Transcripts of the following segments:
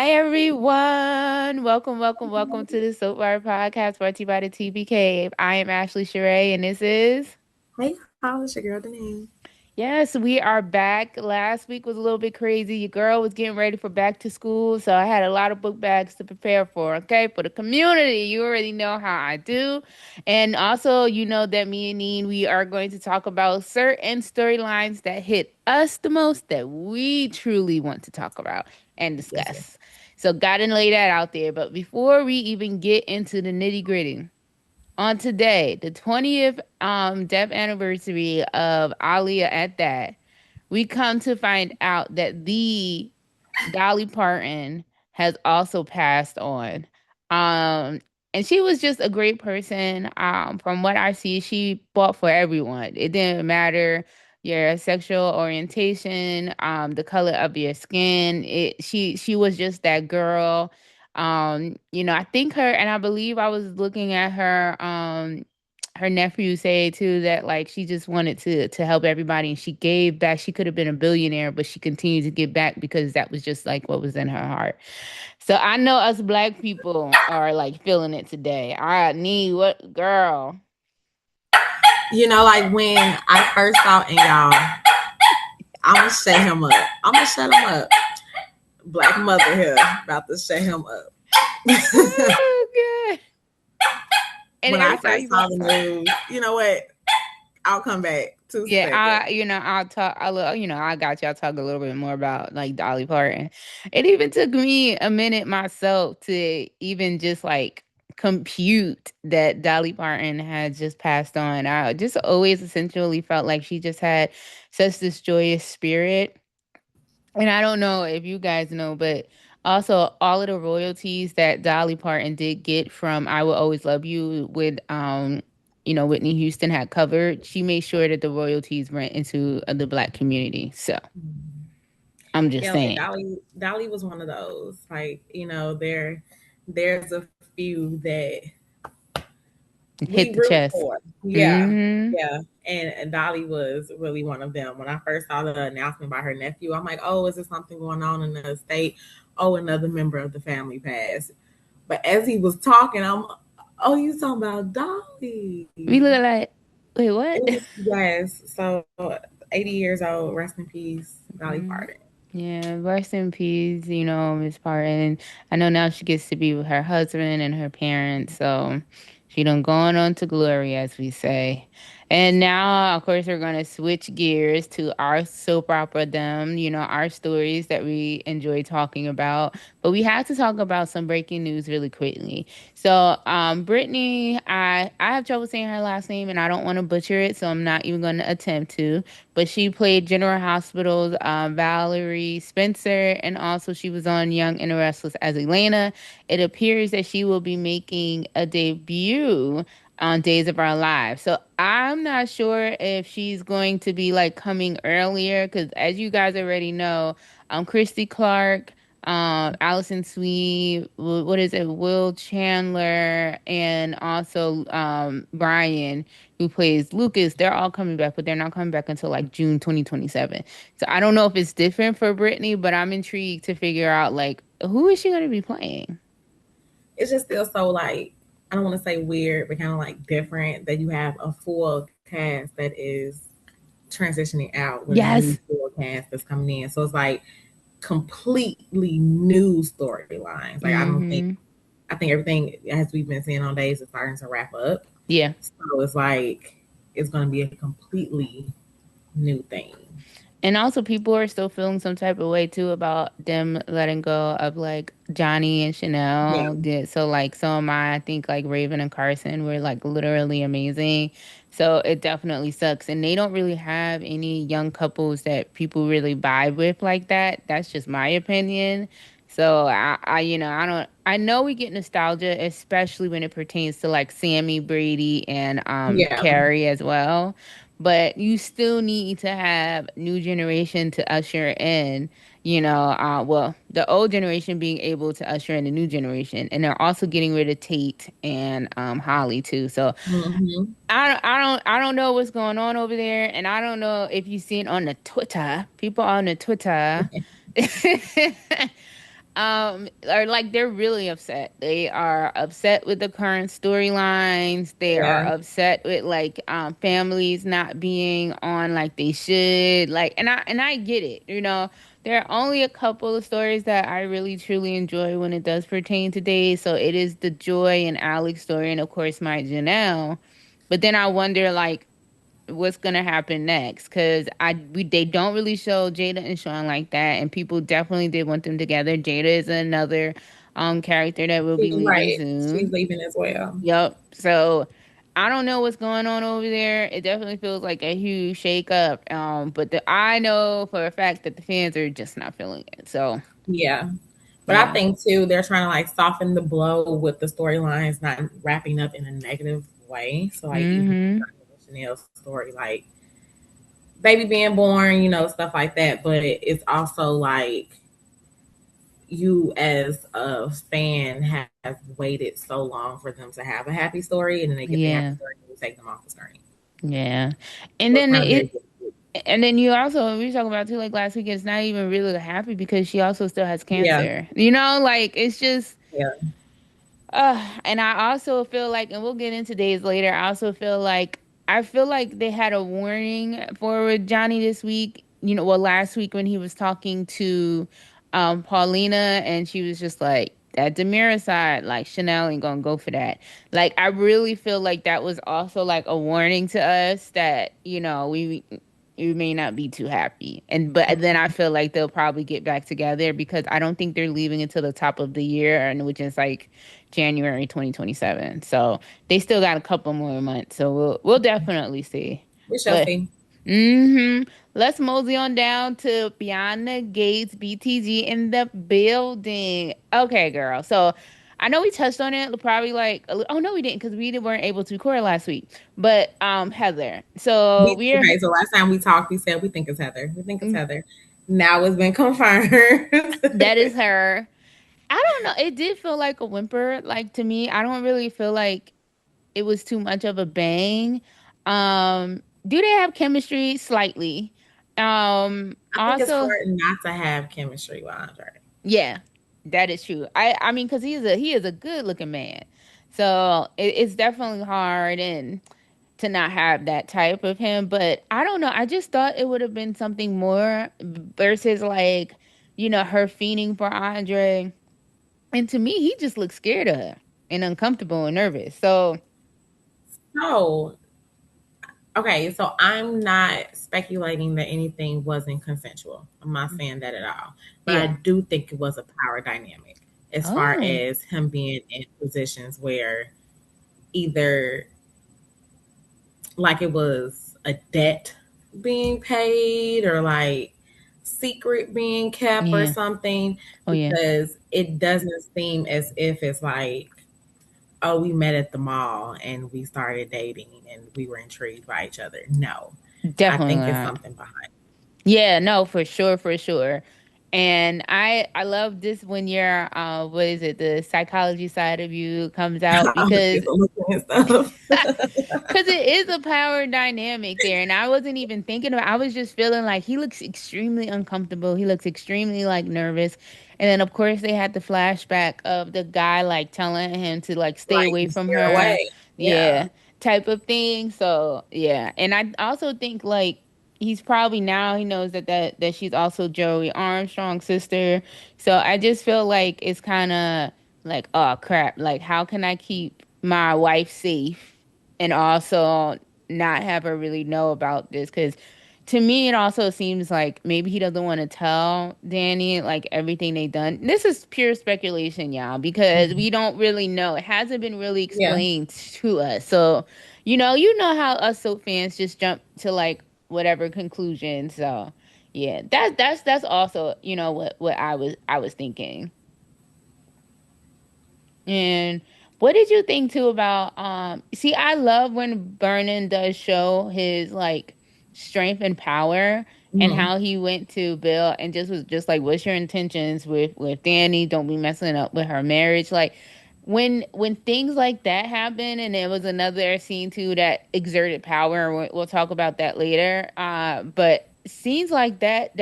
Hi everyone. Welcome to the Soap Bar Podcast brought to you by the TV Cave. I am Ashley Sheree and this is Hey, how is your girl Deneen? Yes, we are back. Last week was a little bit crazy. Your girl was getting ready for back to school, so I had a lot of book bags to prepare for, okay? For the community. You already know how I do. And also, you know that me and Neen, we are going to talk about certain storylines that hit us the most that we truly want to talk about and Yes, yes. discuss. So, gotta lay that out there. But before we even get into the nitty gritty, on today, the 20th death anniversary of Alia at that, we come to find out that the Dolly Parton has also passed on. Um, and she was just a great person. From what I see, she fought for everyone. It didn't matter your sexual orientation, the color of your skin. She was just that girl. I think her and I believe I was looking at her nephew say too that like she just wanted to help everybody and she gave back. She could have been a billionaire, but she continued to give back because that was just like what was in her heart. So I know us black people are like feeling it today. I need what girl. Like when I first saw in y'all, I'm gonna shut him up. I'm gonna shut him up. Black mother here about to shut him up. Oh god. And When every I time first you saw the news, you know what? I'll come back 2 seconds. yeah, I'll talk. I got y'all talk a little bit more about like Dolly Parton. It even took me a minute myself to even just like compute that Dolly Parton had just passed on. I just always essentially felt like she just had such this joyous spirit. And I don't know if you guys know, but also all of the royalties that Dolly Parton did get from "I Will Always Love You" with Whitney Houston had covered. She made sure that the royalties went into the black community. So I'm just Yeah, like saying, Dolly was one of those. Like, there's a few that we hit the root chest. for. Yeah. Hmm. Yeah. And Dolly was really one of them. When I first saw the announcement by her nephew, I'm like, oh, is there something going on in the state? Oh, another member of the family passed. But as he was talking, oh, you talking about Dolly. We look like, wait, what? Yes. So 80 years old, rest in peace, Dolly Mhm. Parton. Yeah, rest in peace, Miss Parton. I know now she gets to be with her husband and her parents, so she done gone on to glory, as we say. And now, of course, we're gonna switch gears to our soap opera them, our stories that we enjoy talking about. But we have to talk about some breaking news really quickly. So, Brittany, I have trouble saying her last name, and I don't want to butcher it, so I'm not even gonna attempt to, but she played General Hospital's Valerie Spencer, and also she was on Young and the Restless as Elena. It appears that she will be making a debut on Days of Our Lives. So I'm not sure if she's going to be like coming earlier, because as you guys already know, Christy Clark, Allison Sweet, what is it, Will Chandler, and also Brian, who plays Lucas, they're all coming back, but they're not coming back until like June 2027. So I don't know if it's different for Brittany, but I'm intrigued to figure out like who is she going to be playing? It's just still so like, I don't want to say weird, but kind of like different that you have a full cast that is transitioning out with a new Yes. full cast that's coming in. So it's like completely new storylines. Like Mm-hmm. I think everything as we've been seeing on days is starting to wrap up. Yeah. So it's like it's gonna be a completely new thing. And also, people are still feeling some type of way too about them letting go of like Johnny and Yeah. Chanel. So like, so am I. I think like Raven and Carson were like literally amazing. So it definitely sucks. And they don't really have any young couples that people really vibe with like that. That's just my opinion. So I don't. I know we get nostalgia, especially when it pertains to like Sammy Brady and Yeah. Carrie as well, but you still need to have new generation to usher in, well, the old generation being able to usher in the new generation, and they're also getting rid of Tate and Holly too. So Hmm. I don't know what's going on over there, and I don't know if you see it on the Twitter, people on the Twitter. Are like they're really upset. They are upset with the current storylines. They are Yeah. upset with like families not being on like they should. Like and I get it, you know. There are only a couple of stories that I really truly enjoy when it does pertain to days. So it is the Joy and Alex story and of course my Janelle. But then I wonder like what's gonna happen next because they don't really show Jada and Sean like that, and people definitely did want them together. Jada is another character that will be leaving Right. She's soon. leaving as well. Yep. So I don't know what's going on over there. It definitely feels like a huge shakeup. But I know for a fact that the fans are just not feeling it. So Yeah. But I yeah. think too, they're trying to like soften the blow with the storylines not wrapping up in a negative way. So like even Mm-hmm. Chanel's story, like baby being born, stuff like that. But it's also like you as a fan have waited so long for them to have a happy story, and then they get the happy Yeah. story and you take them off the screen. Yeah. And So it's then not very it good. And then you also we talk about too like last week. It's not even really happy because she also still has Yeah, cancer. You know, like it's just. yeah. And I also feel like, and we'll get into days later. I feel like they had a warning for Johnny this week. You know, well, last week when he was talking to Paulina, and she was just like, "That Demira side, like Chanel ain't gonna go for that." Like, I really feel like that was also like a warning to us that we may not be too happy. And but then I feel like they'll probably get back together because I don't think they're leaving until the top of the year, and which is like January 2027. So they still got a couple more months. So we'll definitely see. We shall But see. let's mosey on down to Beyond the Gates, BTG in the building. Okay, girl. So I know we touched on it probably like oh no we didn't because weren't able to record last week. But Heather. So we're Okay, so last time we talked, we said we think it's Heather. We think it's mm, Heather. Now it's been confirmed. that is her. I don't know. It did feel like a whimper, like to me. I don't really feel like it was too much of a bang. Do they have chemistry? Slightly. I think it's Also, hard not to have chemistry with Andre. yeah, that is true. I mean, because he is a good looking man, so it's definitely hard and to not have that type of him. But I don't know. I just thought it would have been something more versus like her fiending for Andre. And to me, he just looks scared of her and uncomfortable and nervous. So No, okay, so I'm not speculating that anything wasn't consensual. I'm not saying that at all. But I yeah. do think it was a power dynamic as far Oh, as him being in positions where either like it was a debt being paid or like secret being kept or yeah. something, Oh, yeah. because it doesn't seem as if it's like, oh, we met at the mall and we started dating and we were intrigued by each other. No, I Definitely think it's not. something behind. Yeah, no, for sure, for sure. And I love this when your what is it, the psychology side of you comes out I'm gonna because get some looking and stuff. because it is a power dynamic there. And I wasn't even thinking about I was just feeling like he looks extremely uncomfortable. He looks extremely like nervous. And then of course they had the flashback of the guy like telling him to like stay Like away you from steer her. away. Yeah. Yeah, type of thing. So yeah. And I also think like he's probably now he knows that she's also Joey Armstrong's sister. So I just feel like it's kind of like oh crap, like how can I keep my wife safe and also not have her really know about this? Because to me it also seems like maybe he doesn't want to tell Danny like everything they done. This is pure speculation, y'all, because we don't really know. It hasn't been really Yeah. explained to us. So you know how us soap fans just jump to like whatever conclusion. So yeah, that's also what I was thinking. And what did you think too about see I love when Vernon does show his like strength and power and Mhm. how he went to Bill and just was just like what's your intentions with Danny? Don't be messing up with her marriage. Like when things like that happen and there was another scene too that exerted power, we'll talk about that later. But scenes like that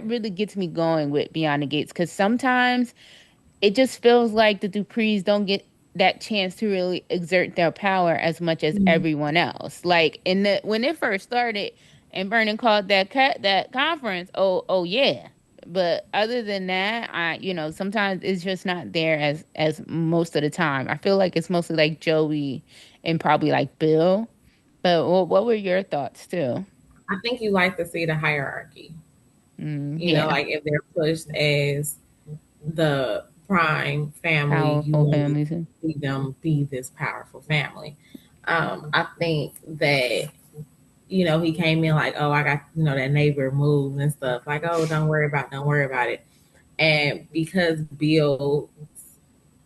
really gets me going with Beyond the Gates, because sometimes it just feels like the Duprees don't get that chance to really exert their power as much as Mhm. everyone else. Like in the when it first started and Vernon called that conference, oh yeah. But other than that, sometimes it's just not there as most of the time. I feel like it's mostly like Joey and probably like Bill. But what were your thoughts too? I think you like to see the hierarchy. Yeah, Like if they're pushed as the prime family, you powerful want to families. see them be this powerful family. I think that he came in like, oh, I got that neighbor moves and stuff. Like, oh, don't worry about it. And because Bill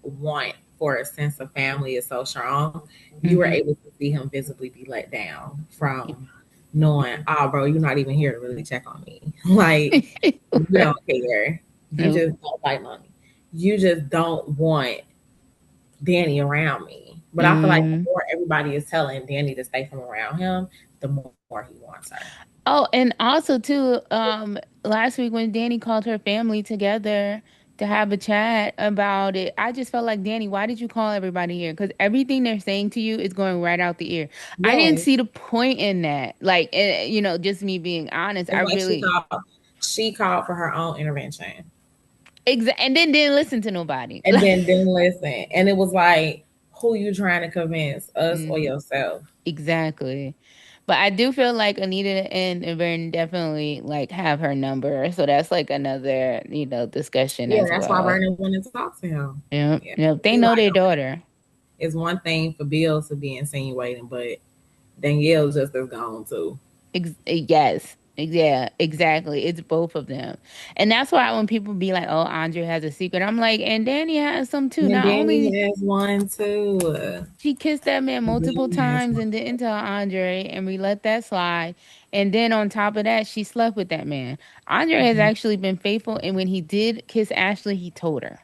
want for a sense of family is so strong, you were Mm-hmm. able to see him visibly be let down from knowing, oh, bro, you're not even here to really check on me. Like, you don't care. You Nope. just don't like money. You just don't want Danny around me. But I feel like the Mm. more everybody is telling Danny to stay from around him, the more he wants her. Oh, and also too, last week when Danny called her family together to have a chat about it, I just felt like, Danny, why did you call everybody here? Because everything they're saying to you is going right out the ear. I didn't Yes. see the point in that. Like, just me being honest, I It's like really she called for her own intervention and then didn't listen to nobody. and then didn't listen. And it was like, who you trying to convince, us or Mhm. yourself? Exactly. But I do feel like Anita and Vern definitely like have her number. So that's like another, discussion Yeah, as that's why well. Vernon wanted to talk to him. Yeah. Yeah. Yeah. They He know like, their okay, daughter. it's one thing for Bill to be insinuating, but Danielle just is gone too. Yes. Yeah, exactly. It's both of them. And that's why when people be like, "Oh, Andre has a secret." I'm like, "And Danny has some too." And Not Danny only has one too. she kissed that man multiple Danny has times one. and didn't tell Andre, and we let that slide. And then on top of that, she slept with that man. Andre has Mhm. actually been faithful, and when he did kiss Ashley, he told her.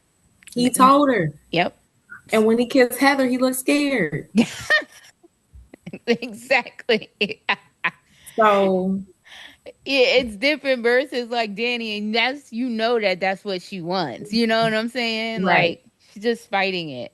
He told her. Yep. And when he kissed Heather, he looked scared. Exactly. So, It's different versus like Danny, and that's what she wants. You know what I'm saying? right. Like she's just fighting it.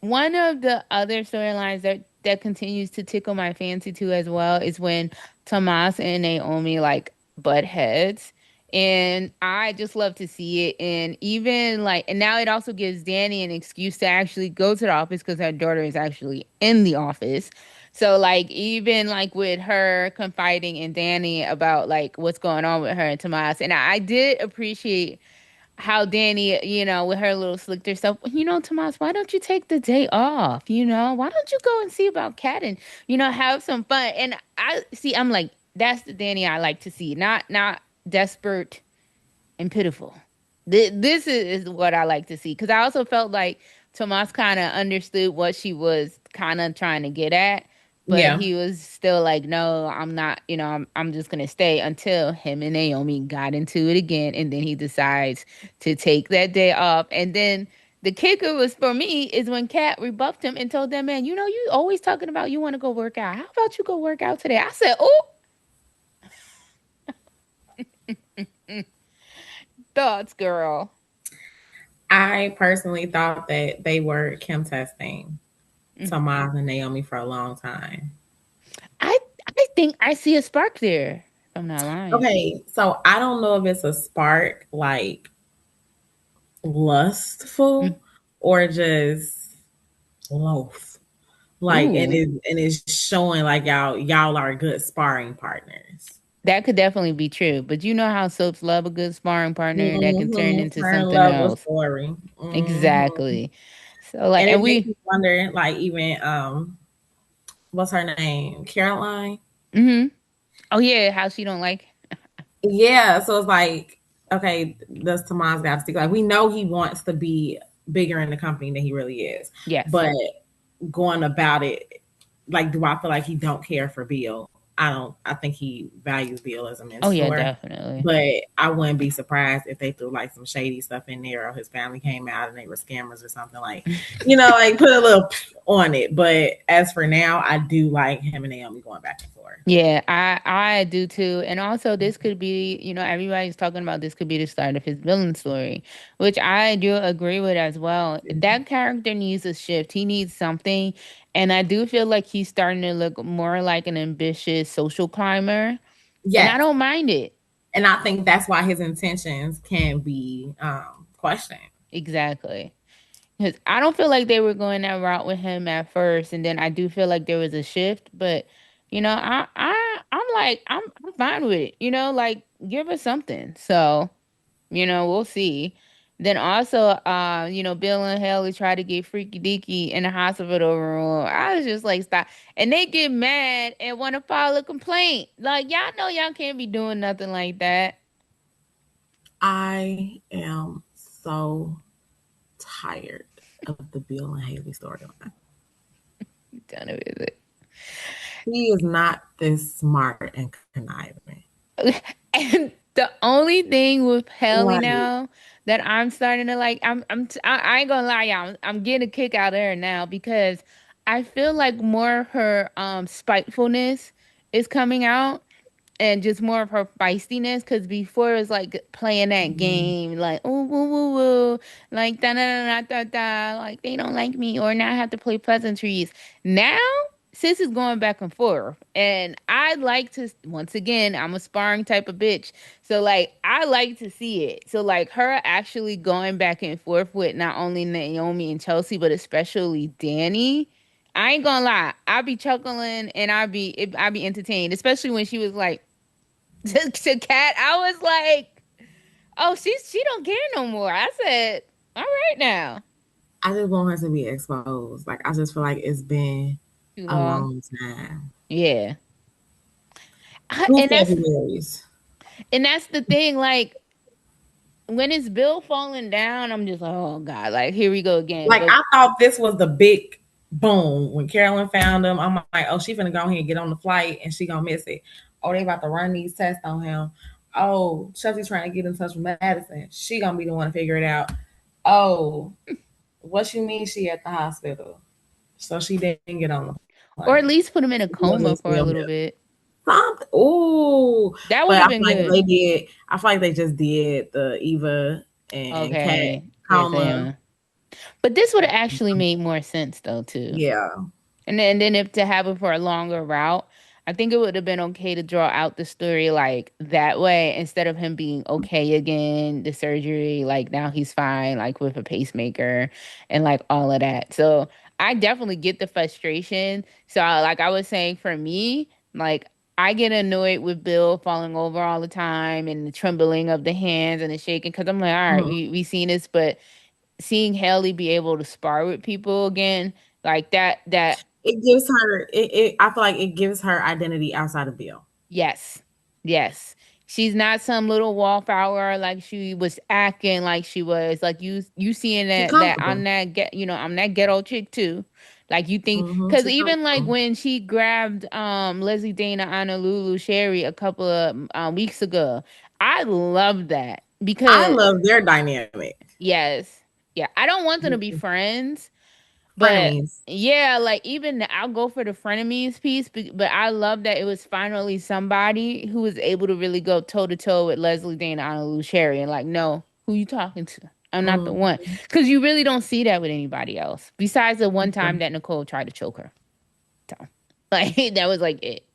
One of the other storylines that continues to tickle my fancy too as well is when Tomas and Naomi like butt heads. And I just love to see it. And even like, and now it also gives Danny an excuse to actually go to the office because her daughter is actually in the office. So like even like with her confiding in Danny about like what's going on with her and Tomas. And I did appreciate how Danny, with her little slicked herself, Tomas, why don't you take the day off? Why don't you go and see about Kat and, have some fun? And I see, I'm like, that's the Danny I like to see, not desperate and pitiful. This is what I like to see because I also felt like Tomas kind of understood what she was kind of trying to get at, but Yeah. he was still like, "No, I'm not. I'm just gonna stay." Until him and Naomi got into it again, and then he decides to take that day off. And then the kicker was for me is when Kat rebuffed him and told that man, you always talking about you want to go work out. How about you go work out today? I said, "Oh, thoughts, girl." I personally thought that they were Kim testing Mm. Tomas and Naomi for a long time. I I think I see a spark there. If I'm not lying. Okay, so I don't know if it's a spark like Mm. lustful or just loath. Like Ooh, and it's showing like y'all are good sparring partners. that could definitely be true. But you know how soaps love a good sparring partner that can turn into Turn something love a else. story. Exactly. So like, And and it makes we. me wonder, like even what's her name? Caroline. Hmm. Oh yeah, how she don't like. Yeah, so it's like, okay, does Tomas got to stick? Like we know he wants to be bigger in the company than he really is, Yes. but going about it, like, do I feel like he don't care for Bill? I don't. I think he values Bill as a Oh yeah, mentor, definitely. but I wouldn't be surprised if they threw like some shady stuff in there, or his family came out and they were scammers or something like, like put a little on it. But as for now, I do like him and Naomi going back and forth. Yeah, I do too. And also this could be, everybody's talking about this could be the start of his villain story, which I do agree with as well. That character needs a shift. He needs something. And I do feel like he's starting to look more like an ambitious social climber. And I Yes, don't mind it. and I think that's why his intentions can be questioned. Exactly. Because I don't feel like they were going that route with him at first, and then I do feel like there was a shift. But I'm like I'm fine with it. Like give us something. So we'll see. Then also, Bill and Haley try to get freaky deaky in the hospital room. I was just like, stop. And they get mad and want to file a complaint. Like y'all know y'all can't be doing nothing like that. I am so tired of the Bill and Haley storyline. Done with it. He is not this smart and conniving. And the only thing with Haley Like, now that I'm starting to like, I ain't gonna lie, y'all, I'm getting a kick out of her now because I feel like more of her spitefulness is coming out and just more of her feistiness because before it was like playing that mm, game like ooh woo woo woo like da da da da da da like they don't like me or now I have to play pleasantries. Now sis is going back and forth and I like to once again I'm a sparring type of bitch, so like I like to see it, so like her actually going back and forth with not only Naomi and Chelsea but especially Danny. I ain't gonna lie, I be chuckling and I be entertained, especially when she was like to Cat. I was like, oh, she don't care no more. I said, all right now. I just want her to be exposed. Like, I just feel like it's been Too a long. long time. Yeah. Two And that's Februarys. and that's the thing. Like when it's Bill falling down, I'm just like, oh God, like here we go again. Like, But I thought this was the big boom when Carolyn found him. I'm like, oh, she finna go ahead and get on the flight and she gonna miss it. Oh, they about to run these tests on him. Oh, Chelsea's trying to get in touch with Madison. She gonna be the one to figure it out. Oh, what you mean she at the hospital? So she didn't get on the or plane. at least put him in a She wasn't coma for a still little missing. bit. Something. Ooh, That but would I have feel been like good. they did. I feel like they just did the Eva and Kat Okay. Yes, I coma. am. But this would have actually made more sense though too. Yeah. And then if to have it for a longer route, I think it would have been okay to draw out the story like that way instead of him being okay again, the surgery, like now he's fine, like with a pacemaker and like all of that. So I definitely get the frustration. So like I was saying for me, like I get annoyed with Bill falling over all the time and the trembling of the hands and the shaking because I'm like, all right, Mhm. we seen this, but seeing Haley be able to spar with people again, like that It gives her. I feel like it gives her identity outside of Bill. yes. Yes. She's not some little wallflower like she was acting like she was. Like you seeing She that comfortable. I'm that ghetto chick too. Like you think cuz She even like comfortable. when she grabbed Leslie Dana Honolulu Sherry a couple of weeks ago, I love that I because love their dynamic. yes. Yeah, I don't want them to be friends. But Frenemies. yeah, like even I'll go for the frenemies piece, but I love that it was finally somebody who was able to really go toe to toe with Leslie Dana on Lou Sherry and like, no, who you talking to? I'm not the one. Mm-hmm. Because you really don't see that with anybody else besides the one time that Nicole tried to choke her. So, like, that was like it.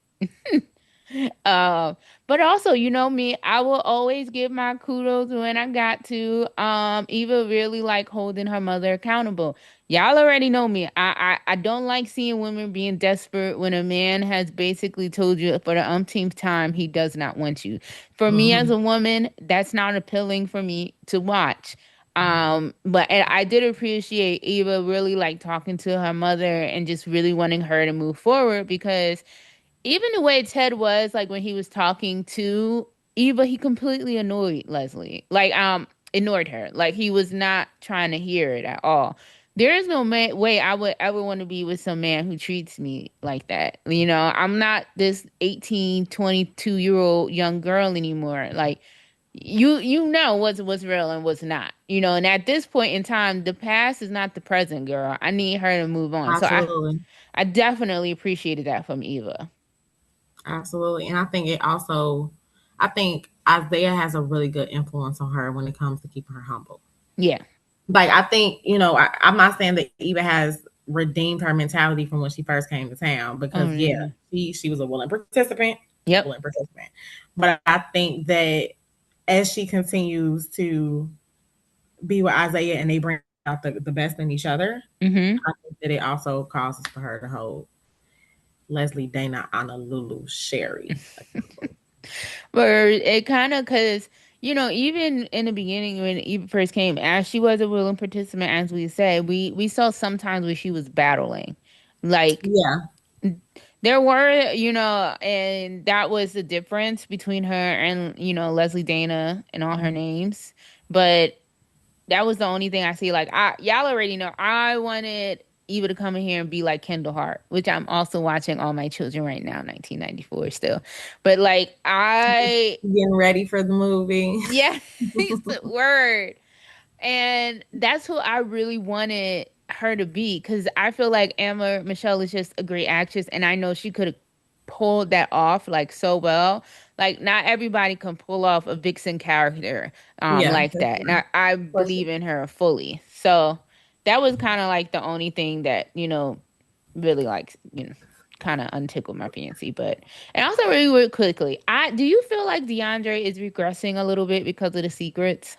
Um, but also, you know me, I will always give my kudos when I got to. Eva really like holding her mother accountable. Y'all already know me. I don't like seeing women being desperate when a man has basically told you for the umpteenth time he does not want you. For me as Mm-hmm. a woman, that's not appealing for me to watch. But and I did appreciate Eva really like talking to her mother and just really wanting her to move forward because even the way Ted was, like when he was talking to Eva, he completely annoyed Leslie. Like, ignored her. Like he was not trying to hear it at all. There is no way I would ever want to be with some man who treats me like that. You know, I'm not this 18, 22-year old young girl anymore. Like you know what's real and what's not. You know, and at this point in time, the past is not the present, girl. I need her to move on. So Absolutely. I definitely appreciated that from Eva. Absolutely. And I think it also, I think Isaiah has a really good influence on her when it comes to keeping her humble. Yeah. Like, I think, I'm not saying that Eva has redeemed her mentality from when she first came to town Oh because, yeah, no. she was a Yep. willing participant. But I think that as she continues to be with Isaiah and they bring out the best in each other, Mm-hmm. I think that it also causes for her to hold Leslie, Dana, Anna, Lulu, Sherry accountable. But it kind of because even in the beginning when Eva first came, as she was a willing participant, as we said, we saw sometimes where she was battling, like Yeah, there were and that was the difference between her and Leslie Dana and all her names, but that was the only thing I see. Like y'all already know, I wanted Eva to come in here and be like Kendall Hart, which I'm also watching All My Children right now, 1994 still. But like getting ready for the movie. yeah, word. And that's who I really wanted her to be because I feel like Emma Michelle is just a great actress, and I know she could have pulled that off like so well. Like not everybody can pull off a vixen character Yeah, like for that, and sure. I For sure. believe in her fully. So that was kind of like the only thing that really like kind of untickled my fancy. But and also really quickly, I do you feel like DeAndre is regressing a little bit because of the secrets?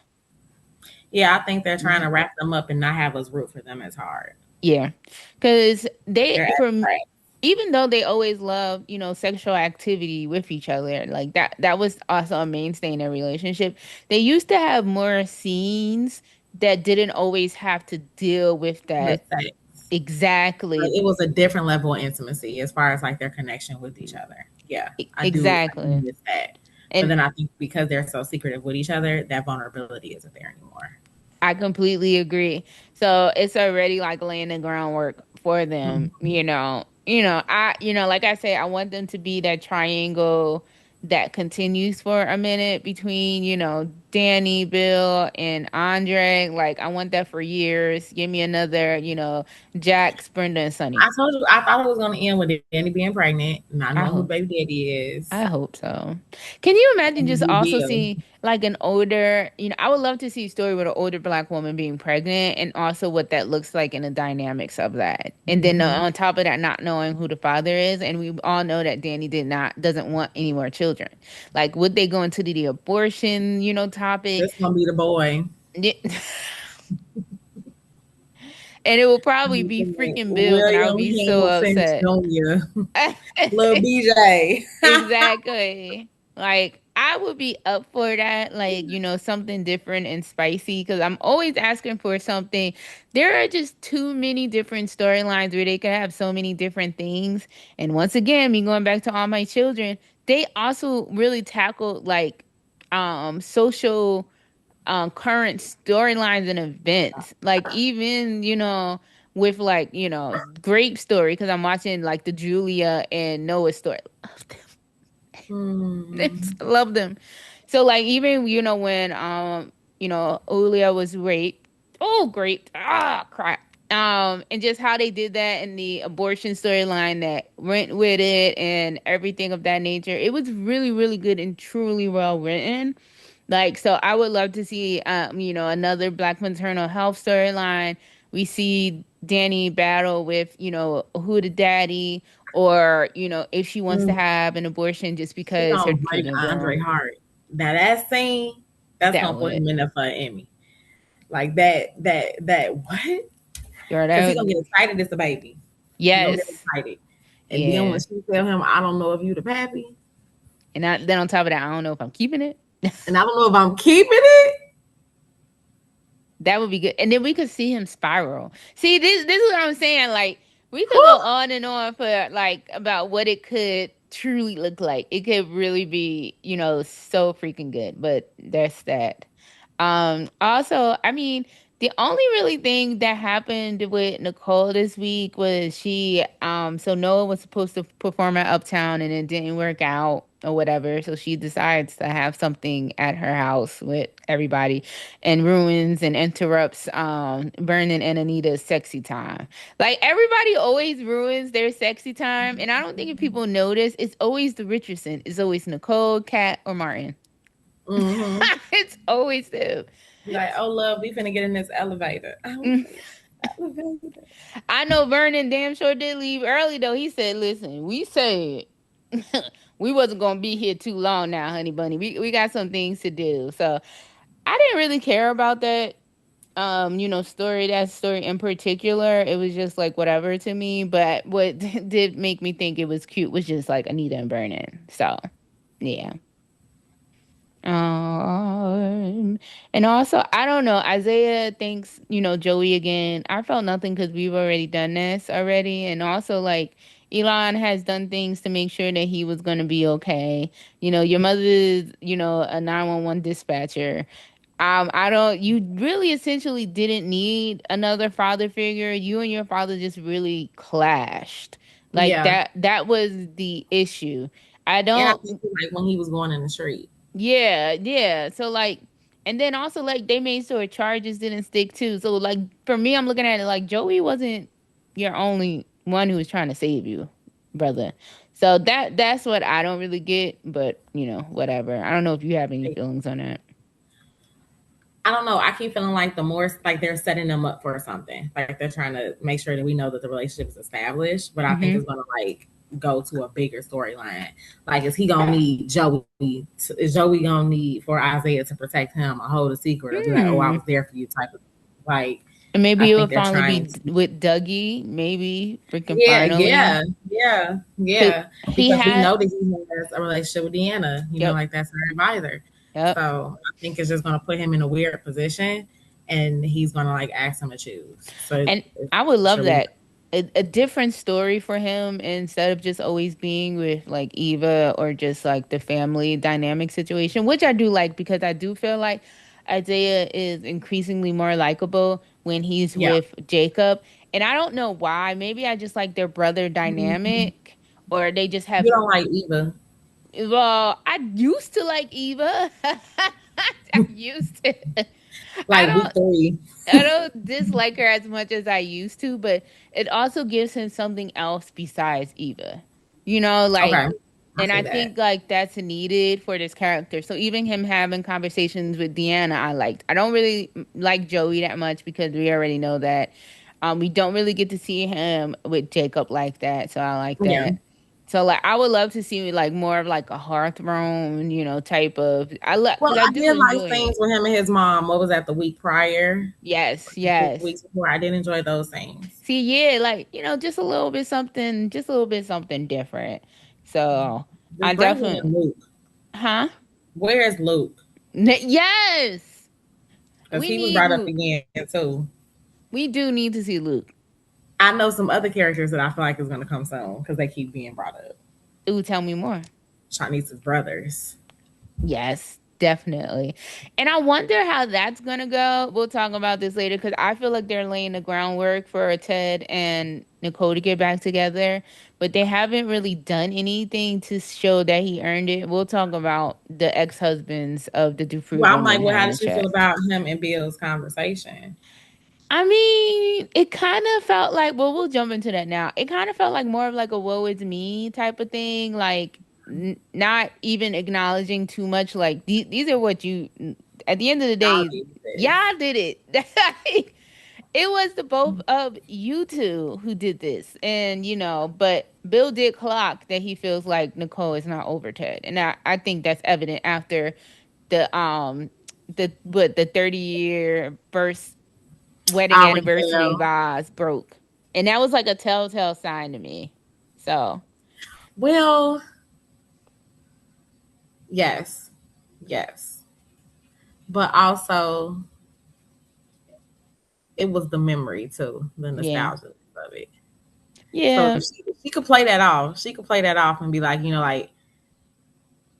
Yeah, I think they're trying to wrap them up and not have us root for them as hard. Yeah, because They're from abstract. even though they always love sexual activity with each other, like that was also a mainstay in their relationship. They used to have more scenes that didn't always have to deal with With that sex. Like, exactly. it was a different level of intimacy as far as like their connection with each other. Yeah, I do Exactly. miss that. But And then I think because they're so secretive with each other, that vulnerability isn't there anymore. I completely agree. So it's already like laying the groundwork for them, Mhm. like I say, I want them to be that triangle that continues for a minute between, Danny, Bill, and Andre. Like I want that for years. Give me another, Jax, Brenda, and Sunny. I told you I thought it was going to end with Danny being pregnant, not I knowing who hope. baby daddy is, I hope so. Can you imagine and the just new also Bill. seeing like an older, I would love to see a story with an older black woman being pregnant and also what that looks like in the dynamics of that. And then Hmm. on top of that, not knowing who the father is. And we all know that Danny doesn't want any more children. Like, would they go into the abortion, topic? This gonna be the boy. Yeah. And it will probably be freaking Bill, and I would William be so Hamilton upset. Jr. Little BJ. Exactly. Like I would be up for that, like, something different and spicy because I'm always asking for something. There are just too many different storylines where they could have so many different things. And once again, me going back to All My Children, they also really tackled like social current storylines and events. Like even, with like, Grape story because I'm watching like the Julia and Noah story. Hmm. Love them. So like even when Julia was raped. Oh, great. Ah, crap. And just how they did that in the abortion storyline that went with it and everything of that nature. It was really, really good and truly well written. Like, so I would love to see, another Black maternal health storyline. We see Danny battle with, who the daddy, or, if she wants to Mm. have an abortion just She because her gonna break children are Andre grown. Hart. Now that scene, that's That gonna put would. him in there for an Emmy. Like that what? Girl, Because that he gonna get would. excited it's a baby. He gonna get Yes. excited. And then when Yeah. she tell him, I don't know if you the pappy, Then on top of that, I don't know if I'm keeping it. and I don't know if I'm keeping it. That would be good. And then we could see him spiral. See, this is what I'm saying. Like, we could go Whew. on and on for like about what it could truly look like. It could really be, so freaking good. But that's that. Also, I mean, The only really thing that happened with Nicole this week was so Noah was supposed to perform at Uptown and it didn't work out or whatever. So she decides to have something at her house with everybody and ruins and interrupts Vernon and Anita's sexy time. Like everybody always ruins their sexy time. And I don't think if people notice, it's always the Richardson. It's always Nicole, Kat, or Martin. Mm-hmm. It's always them. Be like, oh love, we finna get in this elevator. Oh, elevator. I know Vernon damn sure did leave early though. He said, "Listen, we said we wasn't gonna be here too long now, honey bunny. We got some things to do." So I didn't really care about that that story in particular. It was just like whatever to me. But what did make me think it was cute was just like Anita and Vernon. So yeah. And also, I don't know. Isaiah thinks, Joey again. I felt nothing because we've already done this already. And also, like, Elon has done things to make sure that he was going to be okay. Your mother's, a 911 dispatcher. I don't, you really essentially didn't need another father figure. You and your father just really clashed. Like Yeah. that was the issue. I And I don't think like when he was going in the street. Yeah, yeah. So like, and then also like they made sure charges didn't stick too. So like for me, I'm looking at it like Joey wasn't your only one who was trying to save you, brother. So that's what I don't really get, but whatever. I don't know if you have any feelings on that. I don't know. I keep feeling like the more like they're setting them up for something. Like they're trying to make sure that we know that the relationship is established. But I think Mm-hmm. it's gonna like go to a bigger storyline. Like is he gonna need Joey? Is Joey gonna need for Isaiah to protect him or hold a secret or be like, oh, I Hmm. was there for you type of like. And I maybe it think would they're finally trying be to. with Dougie. Maybe freaking Yeah, finally. yeah, yeah, 'Cause yeah. he Because we had. know that he has a relationship with Deanna. Yep. Like that's her advisor. Yep. So I think it's just gonna put him in a weird position, and he's gonna like ask him to choose. So And I would love sure we know. that. A different story for him instead of just always being with like Eva or just like the family dynamic situation, which I do like because I do feel like Isaiah is increasingly more likable when he's Yeah. with Jacob. And I don't know why. Maybe I just like their brother Mhm. dynamic or they just You have, don't like Eva. well, I used to like Eva. I used to. I Like week don't. 3. I don't dislike her as much as I used to, but it also gives him something else besides Eva. Okay. I And see I that. think like that's needed for this character. So even him having conversations with Deanna, I liked. I don't really like Joey that much because we already know that. We don't really get to see him with Jacob like that, so I like Yeah. that. So like I would love to see like more of like a Hearthrone, type of. I love Well, because I I do did like enjoy scenes it. with him and his mom. What was that the week prior? Yes, 2 weeks yes. before. I did enjoy those scenes. See, yeah, like, just a little bit something different. So I Just bring in definitely, Luke. huh? Where is Luke? Yes, Because we he was need brought up Luke. again too. We do need to see Luke. I know some other characters that I feel like is going to come soon because they keep being brought up. Ooh, tell me more. Shanice's brothers. Yes, definitely. And I wonder how that's gonna go. We'll talk about this later because I feel like they're laying the groundwork for Ted and Nicole to get back together, but they haven't really done anything to show that he earned it. We'll talk about the ex-husbands of the Dupree Well, I'm like, women well, how having did a she feel chat. about him and Bill's conversation? I mean, it kind of felt like, well, we'll jump into that now. It kind of felt like more of like a woe is me type of thing, like not even acknowledging too much. Like these are what at the end of the Y'all day, did this. y'all did it. It was the both of you two who did this, and but Bill did clock that he feels like Nicole is not over Ted, and I think that's evident after the 30-year first wedding I'll anniversary retell. vase broke. And that was like a telltale sign to me. So, Well, yes, yes, but also it was the memory too, the yeah. nostalgia of it. So Yeah. she could play that off. She could play that off and be like, like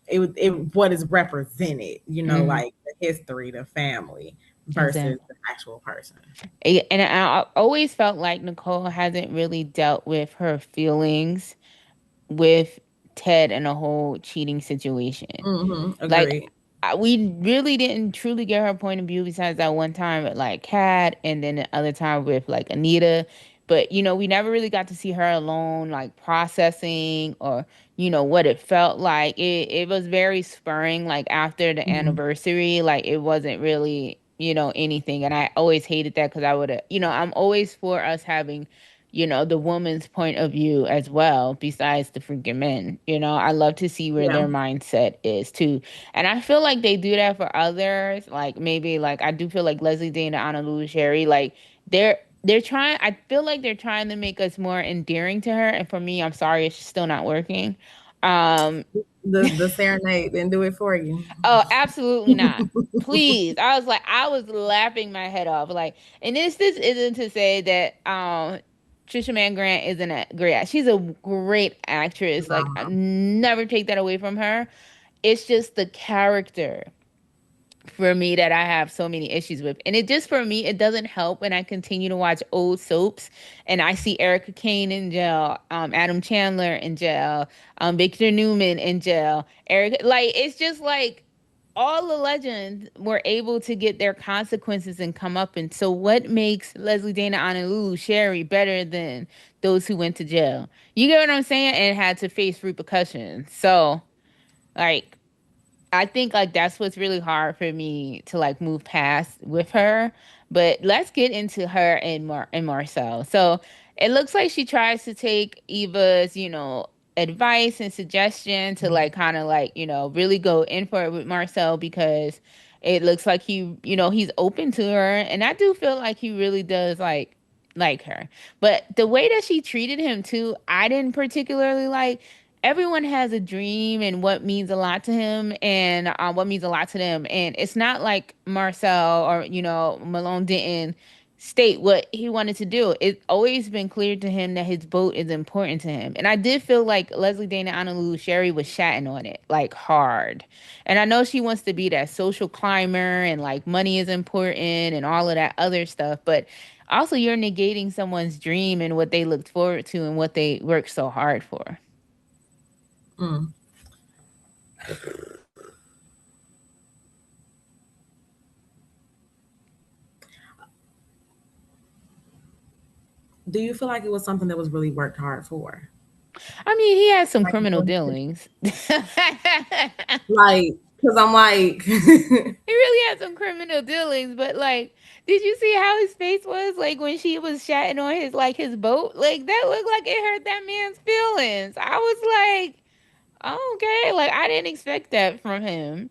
it what is represented, Hmm. like the history, the family. versus Exactly. the actual person. And I always felt like Nicole hasn't really dealt with her feelings with Ted and the whole cheating situation. Like Agreed. we really didn't truly get her point of view besides that one time with like Kat and then the other time with like Anita. But we never really got to see her alone, like processing or what it felt like. It was very spurring, like after the Mm-hmm. anniversary, like it wasn't really anything. And I always hated that because I would have, I'm always for us having the woman's point of view as well, besides the freaking men. I love to see where Yeah. their mindset is too. And I feel like they do that for others. Like maybe like I do feel like Leslie Dean and Honolulu Sherry, like they're trying I feel like they're trying to make us more endearing to her. And for me, I'm sorry, it's still not working. Um The serenade didn't do it for you. Oh, absolutely not. Please. I was laughing my head off. Like, and this isn't to say that Trisha Mann Grant isn't a great she's a great actress. Like I Phenomenal. never take that away from her. It's just the character for me that I have so many issues with. And it just for me, it doesn't help when I continue to watch old soaps and I see Erica Kane in jail, Adam Chandler in jail, Victor Newman in jail, Eric like it's just like all the legends were able to get their consequences and come up. And so what makes Leslie Dana Honolulu Sherry better than those who went to jail? You get what I'm saying? And had to face repercussions. So like I think like that's what's really hard for me to like move past with her. But let's get into her and Marcel. So it looks like she tries to take Eva's, advice and suggestion to like kind of like, really go in for it with Marcel because it looks like he's open to her. And I do feel like he really does like her. But the way that she treated him too, I didn't particularly like. Everyone has a dream and what means a lot to him and what means a lot to them. And it's not like Marcel or, Malone didn't state what he wanted to do. It's always been clear to him that his boat is important to him. And I did feel like Leslie Dana Honolulu Sherry was chatting on it, like hard. And I know she wants to be that social climber and like money is important and all of that other stuff. But also, you're negating someone's dream and what they looked forward to and what they worked so hard for. Mm. Do you feel like it was something that was really worked hard for? I mean, he had some Like, criminal dealings. He like, because I'm like, really had some criminal dealings, but like, did you see how his face was like when she was chatting on his boat? Like that looked like it hurt that man's feelings. I was like, oh, okay, like I didn't expect that from him.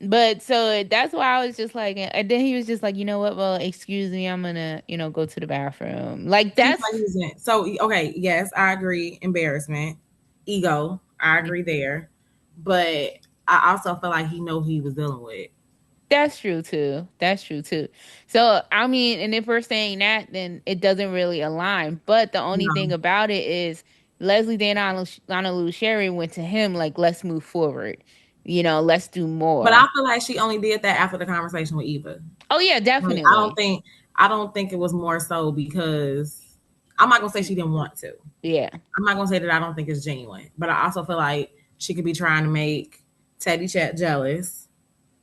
But so that's why I was just like, and then he was just like, you know what? Well, excuse me, I'm gonna, go to the bathroom. Like seems that's like he was in. So, okay, yes, I agree. Embarrassment, ego, I agree there. But I also feel like he know who he was dealing with. That's true too. That's true too. So, I mean, and if we're saying that, then it doesn't really align. But the only thing No. about it is Leslie Dana Honolulu Sherry went to him like, let's move forward. Let's do But I more. feel like she only did that after the conversation with Eva. Oh yeah, Like, definitely. I don't think it was more so because I'm not gonna say she didn't want to. Yeah, I'm not gonna say that I don't think it's genuine, but I also feel like she could be trying to make Teddy Chat jealous,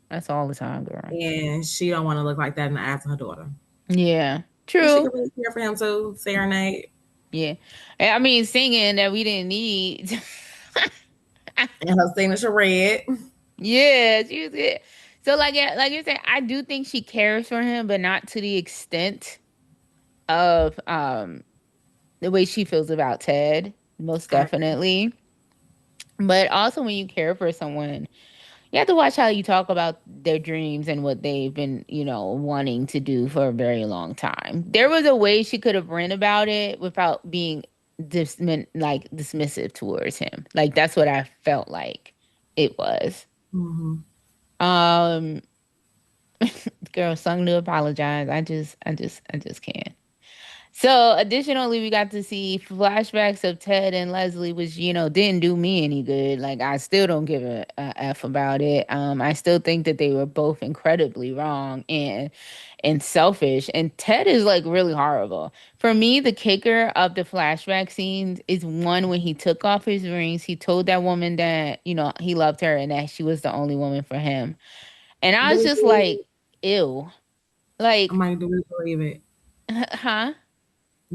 that's all the time, girl. and she don't want to look like that in the eyes of her daughter. Yeah, And she true. could really care for him too, serenade Yeah. And I mean, singing that we didn't need. and her signature red. Yeah, she was it. So like, yeah, like you said, I do think she cares for him, but not to the extent of the way she feels about Ted, most I agree. definitely. But also, when you care for someone, you have to watch how you talk about their dreams and what they've been, wanting to do for a very long time. There was a way she could have written about it without being dismissive towards him. Like that's what I felt like it was. Mm-hmm. Um, girl, sung to apologize. I just can't. So additionally, we got to see flashbacks of Ted and Leslie, which didn't do me any good. Like I still don't give a f about it. I still think that they were both incredibly wrong and selfish. And Ted is like really horrible. For me, the kicker of the flashback scenes is one when he took off his rings. He told that woman that he loved her and that she was the only woman for him. And I Do was we just believe like, it? ew, I'm like, like, do we believe it? huh?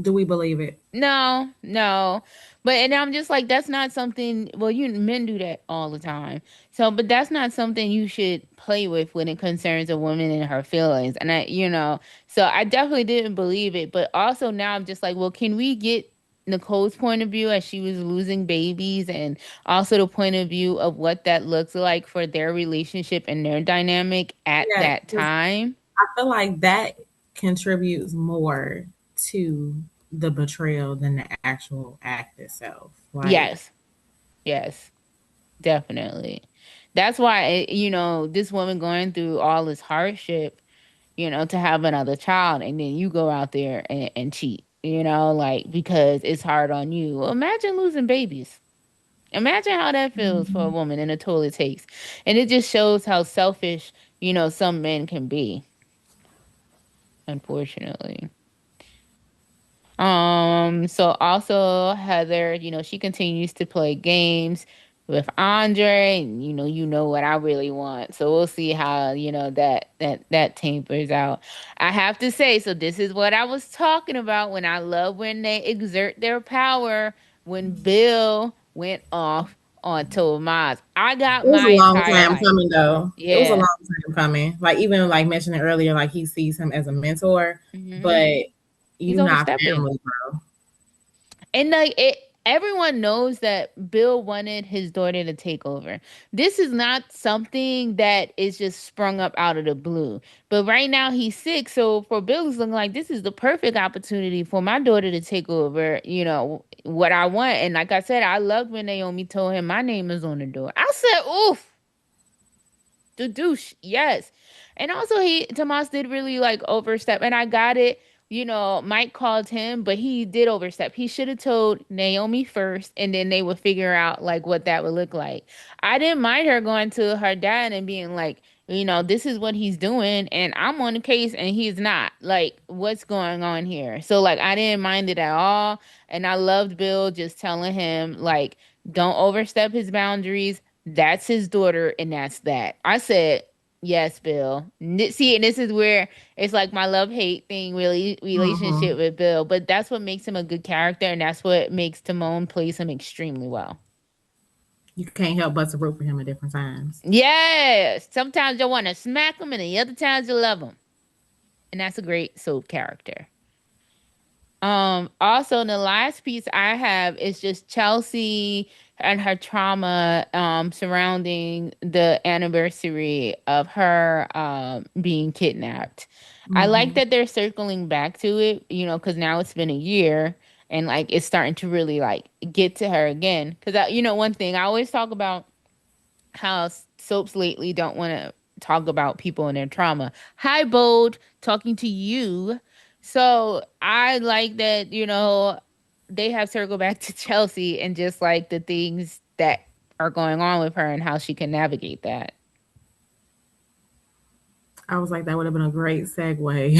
Do we believe it? No, no. But and I'm just like that's not something well you men do that all the time. So but that's not something you should play with when it concerns a woman and her feelings. And so I definitely didn't believe it, but also now I'm just like, well, can we get Nicole's point of view as she was losing babies and also the point of view of what that looks like for their relationship and their dynamic at Yeah, that because time? I feel like that contributes more to the betrayal than the actual act itself. Like, Yes. Yes. Definitely. That's why, this woman going through all this hardship, to have another child, and then you go out there and cheat, like because it's hard on you. Well, imagine losing babies. Imagine how that feels for a mhm. woman and the toll it takes. And it just shows how selfish, some men can be, unfortunately. So also Heather, she continues to play games with Andre, and you know what I really want. So we'll see how, that tapers out. I have to say, so this is what I was talking about when I love when they exert their power when Bill went off on Tomas. I got It was a my long entire time hype. coming, though. It was a Yeah. long time coming. Like even like mentioning earlier, like he sees him as a mentor, Hmm. but He's you not overstepping. family, bro. And like everyone knows that Bill wanted his daughter to take over. This is not something that is just sprung up out of the blue. But right now he's sick, so for Bill it's looking like this is the perfect opportunity for my daughter to take over, what I want. And like I said, I loved when Naomi told him my name is on the door. I said, oof, the douche, yes. And also Tomas did really like overstep, and I got it. Mike called him, but he did overstep. He should have told Naomi first, and then they would figure out like what that would look like. I didn't mind her going to her dad and being like, this is what he's doing, and I'm on the case, and he's not. Like, what's going on here? So like, I didn't mind it at all, and I loved Bill just telling him like, don't overstep his boundaries. That's his daughter, and that's that. I said, yes, Bill. See, and this is where it's like my love hate thing, really, Hmm. relationship with Bill. But that's what makes him a good character, and that's what makes Timon plays him extremely well. You can't help but to root for him at different times. Yes, sometimes you want to smack him, and the other times you love him, and that's a great soap character. Also the last piece I have is just Chelsea and her trauma surrounding the anniversary of her being kidnapped. I like Hmm. that they're circling back to it, because now it's been a year and like it's starting to really like get to her again. Because one thing I always talk about how soaps lately don't want to talk about people and their trauma. Hi, Bold, talking to you. So I like that, they have circled back to Chelsea and just like the things that are going on with her and how she can navigate that. I was like, that would have been a great segue.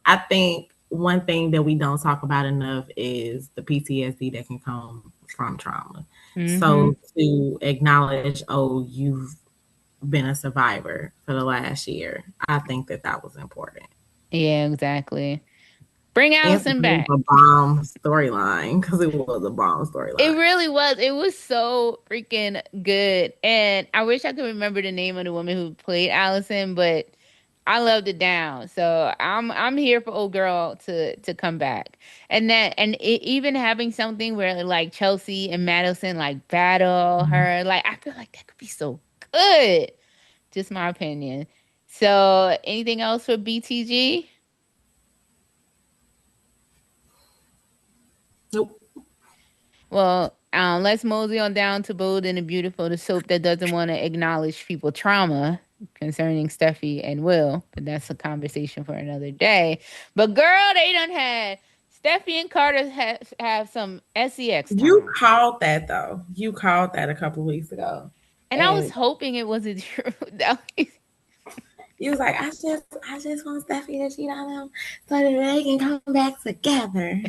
I think one thing that we don't talk about enough is the PTSD that can come from trauma. Mm-hmm. So to acknowledge, oh, you've been a survivor for the last year, I think that that was important. Yeah, exactly. Bring And Allison it was back. a bomb storyline because it was a bomb It storyline. really was. It was so freaking good. And I wish I could remember the name of the woman who played Allison, but I loved it down. So I'm here for old girl to come back. Even having something where like Chelsea and Madison like battle her, like I feel like that could be so good. Just my opinion. So anything else for BTG? Nope. Well, let's mosey on down to Bold and the Beautiful, the soap that doesn't want to acknowledge people trauma. concerning Steffi and Will, but that's a conversation for another day. But girl, they done had Steffi and Carter have some sex You time. called that though. You called that a couple weeks ago, And I was and hoping it wasn't true. you was like, I just want Steffi to cheat on him so that they can come back together.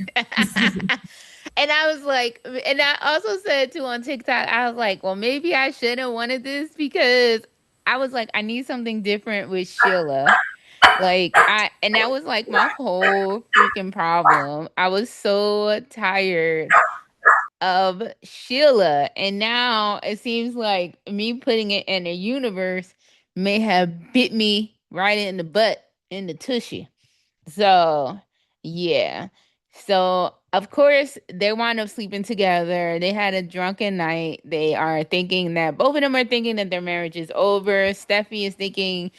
And I was like, and I also said too on TikTok, I was like, well, maybe I should have wanted this because I was like, I need something different with Sheila. And that was like my whole freaking problem. I was so tired of Sheila. And now it seems like me putting it in a universe may have bit me right in the butt, in the tushy. So, yeah. So, of course, they wind up sleeping together. They had a drunken night. They are thinking that both of them are thinking that their marriage is over. Steffi is thinking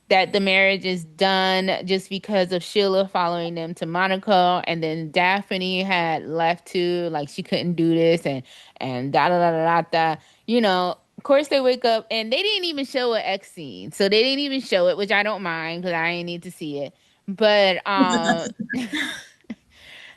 that the marriage is done just because of Sheila following them to Monaco, and then Daphne had left too, like she couldn't do this, and da da da da da. Da. Of course they wake up and they didn't even show an X scene, so they didn't even show it, which I don't mind because I ain't need to see it. But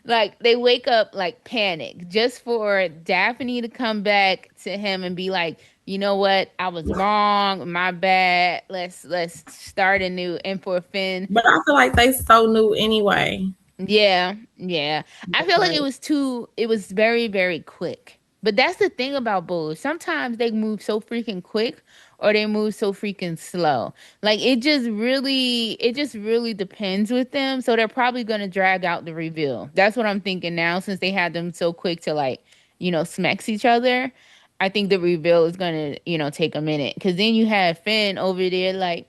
like they wake up like panic just for Daphne to come back to him and be like, you know what, I was wrong, my bad. Let's start anew. And for Finn, But I feel like they so new anyway. yeah, yeah. I feel like Like, it was very, very quick. But that's the thing about bulls. Sometimes they move so freaking quick or they move so freaking slow. Like it just really depends with them. So they're probably gonna drag out the reveal. That's what I'm thinking now since they had them so quick to like, smacks each other. I think the reveal is gonna, take a minute. Cause then you have Finn over there like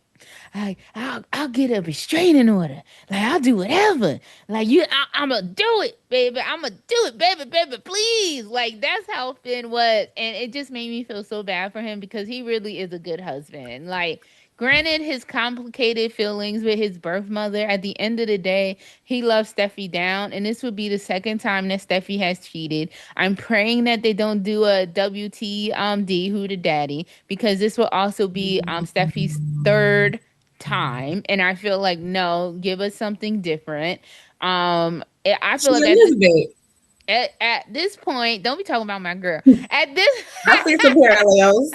I'll get a restraining order. Like I'll do whatever. Like I'ma do it, baby. I'ma do it, baby, baby, please. Like that's how Finn was, and it just made me feel so bad for him because he really is a good husband. Like, granted, his complicated feelings with his birth mother. At the end of the day, he loves Steffi down, and this would be the second time that Steffi has cheated. I'm praying that they don't do a WTD who the daddy because this will also be Steffi's third time, and I feel like no, give us something different. I feel she's like Elizabeth. at this point, don't be talking about my girl. At this I see some parallels.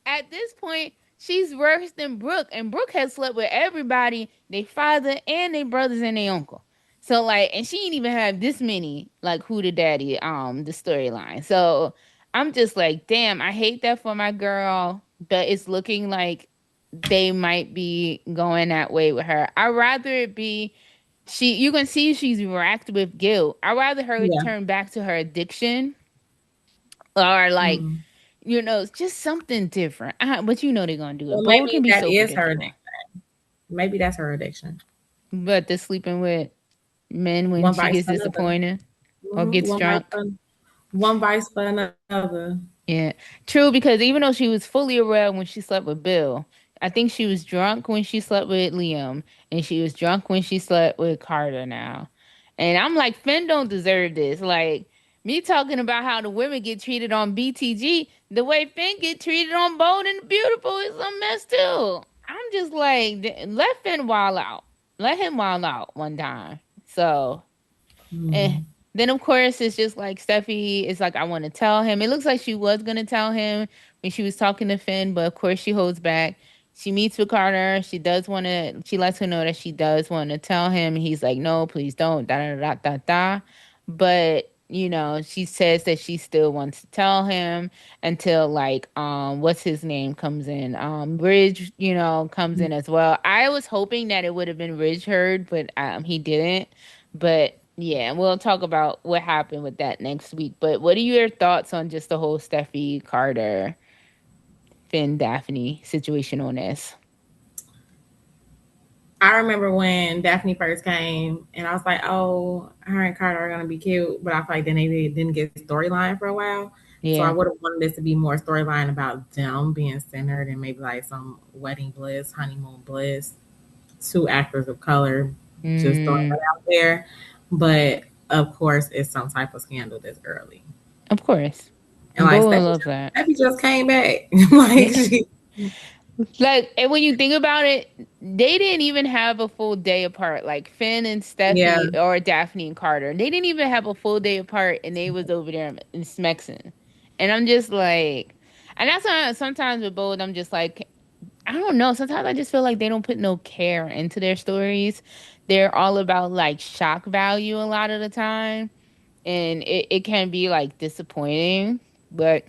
at this point, she's worse than Brooke, and Brooke has slept with everybody, their father and their brothers and their uncle. So like, and she ain't even have this many like who the daddy the storyline. So I'm just like, damn, I hate that for my girl, but it's looking like they might be going that way with her. I'd rather it be you can see she's racked with guilt. I'd rather her Yeah. turn back to her addiction or like, Mm. just something different. But they're gonna do it. Well, Bo can maybe be that so is her predictable. addiction. Maybe that's her addiction. But the sleeping with men when One she vice gets for another. disappointed or Mhm. gets drunk. One vice for another. Yeah, true. Because even though she was fully aware when she slept with Bill, I think she was drunk when she slept with Liam, and she was drunk when she slept with Carter. Now, and I'm like, Finn don't deserve this. Like me talking about how the women get treated on BTG, the way Finn get treated on Bold and the Beautiful is a mess too. I'm just like, let Finn wild out. Let him wild out one time. So Eh. Mm. Then of course it's just like Steffi is like, I want to tell him. It looks like she was gonna tell him when she was talking to Finn, but of course she holds back. She meets with Carter. She lets him know that she does want to tell him. He's like, no, please don't. Da da da da da. But she says that she still wants to tell him until like what's his name comes in. Ridge, comes in as well. I was hoping that it would have been Ridge heard, but he didn't. But yeah, we'll talk about what happened with that next week. But what are your thoughts on just the whole Steffi Carter, Finn, Daphne situation on this? I remember when Daphne first came, and I was like, "Oh, her and Carter are gonna be cute," but I feel like then they didn't get storyline for a while. So I Yeah. would have wanted this to be more storyline about them being centered and maybe like some wedding bliss, honeymoon bliss, two actors of color, just throwing Mm, that out there. But of course, it's some type of scandal this early, of course. and And like Bola loves that. Steffi just came back, like Yeah. she, Like, and when you think about it, they didn't even have a full day apart. Like Finn and Yeah, Steffi, or Daphne and Carter, they didn't even have a full day apart, and they was over there in Smexon. And I'm just like, and that's why sometimes with both, I'm just like, I don't know. Sometimes I just feel like they don't put no care into their stories. They're all about like shock value a lot of the time, and it can be like disappointing, but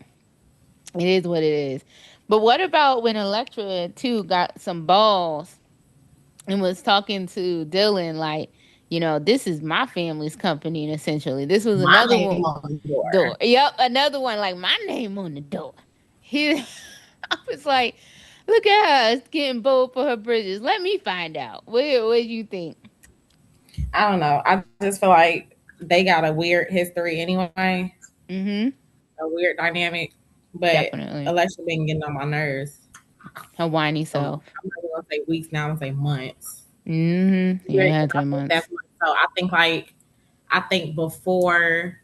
it is what it is. But what about when Electra too got some balls and was talking to Dylan like, this is my family's company, and essentially this was my another name one on the door. door. Yep, another one like my name on the door. He I was like, look at her getting bold for her bridges. Let me find out. What do you think? I don't know. I just feel like they got a weird history anyway, Mm-hmm. a weird dynamic. But Definitely. Alexa been getting on my nerves. Her whiny So I'm self. not gonna say weeks now. I'm gonna say months. Mm-hmm. Yeah, it Really, had I 3 think months. that's so. I think before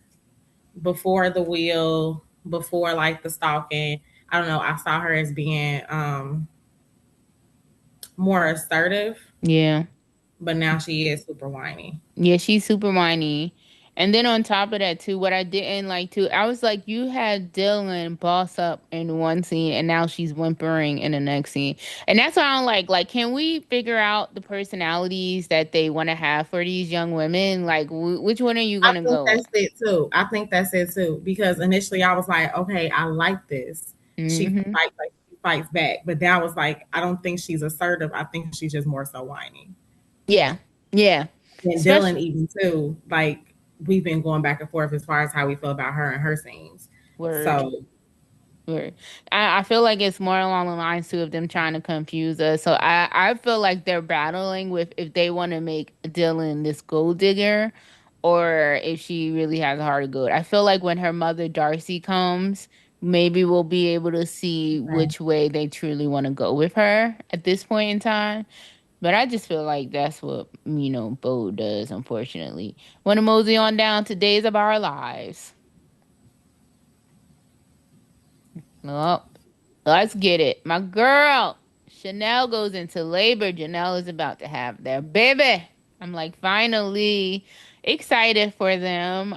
the wheel, before like the stalking. I don't know. I saw her as being more assertive, Yeah. but now she is super whiny. Yeah, she's super whiny. And then on top of that too, what I didn't like too, I was like, you had Dylan boss up in one scene and now she's whimpering in the next scene. And that's what I don't like. Like, can we figure out the personalities that they want to have for these young women? Like, which one are you I gonna think go with? that's it too. I think that's it too. Because initially I was like, okay, I like this. She Mm-hmm. fights like she fights back. But then I was like, I don't think she's assertive. I think she's just more so whiny. Yeah. Yeah. And Dylan Especially even too, like we've been going back and forth as far as how we feel about her and her scenes. word. So Right. I feel like it's more along the lines too of them trying to confuse us. So I feel like they're battling with if they want to make Dylan this gold digger or if she really has a heart of gold. I feel like when her mother Darcy comes, maybe we'll be able to see okay. which way they truly want to go with her at this point in time. But I just feel like that's what, Bo does, unfortunately. Want to mosey on down to Days of Our Lives. Well, let's get it. My girl, Chanel goes into labor. Janelle is about to have their baby. I'm like, finally excited for them.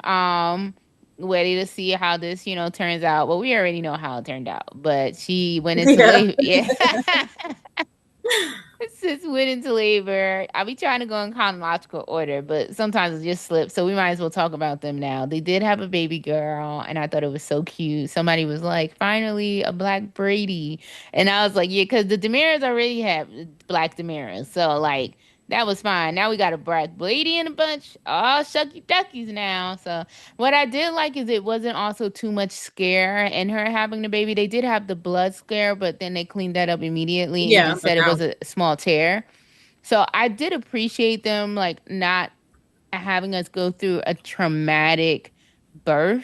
Ready to see how this, turns out. Well, we already know how it turned out, but she went into Yeah. labor. Yeah. Sis went into labor. I'll be trying to go in chronological order, but sometimes it just slips. So we might as well talk about them now. They did have a baby girl, and I thought it was so cute. Somebody was like, finally, a black Brady. And I was like, yeah, because the Damaras already have black Damaras. So, like, that was fine. Now we got a black Brady in a bunch. Oh, shucky duckies now. So, what I did like is it wasn't also too much scare in her having the baby. They did have the blood scare, but then they cleaned that up immediately and Yeah, just but said it now was a small tear. So I did appreciate them like not having us go through a traumatic birth,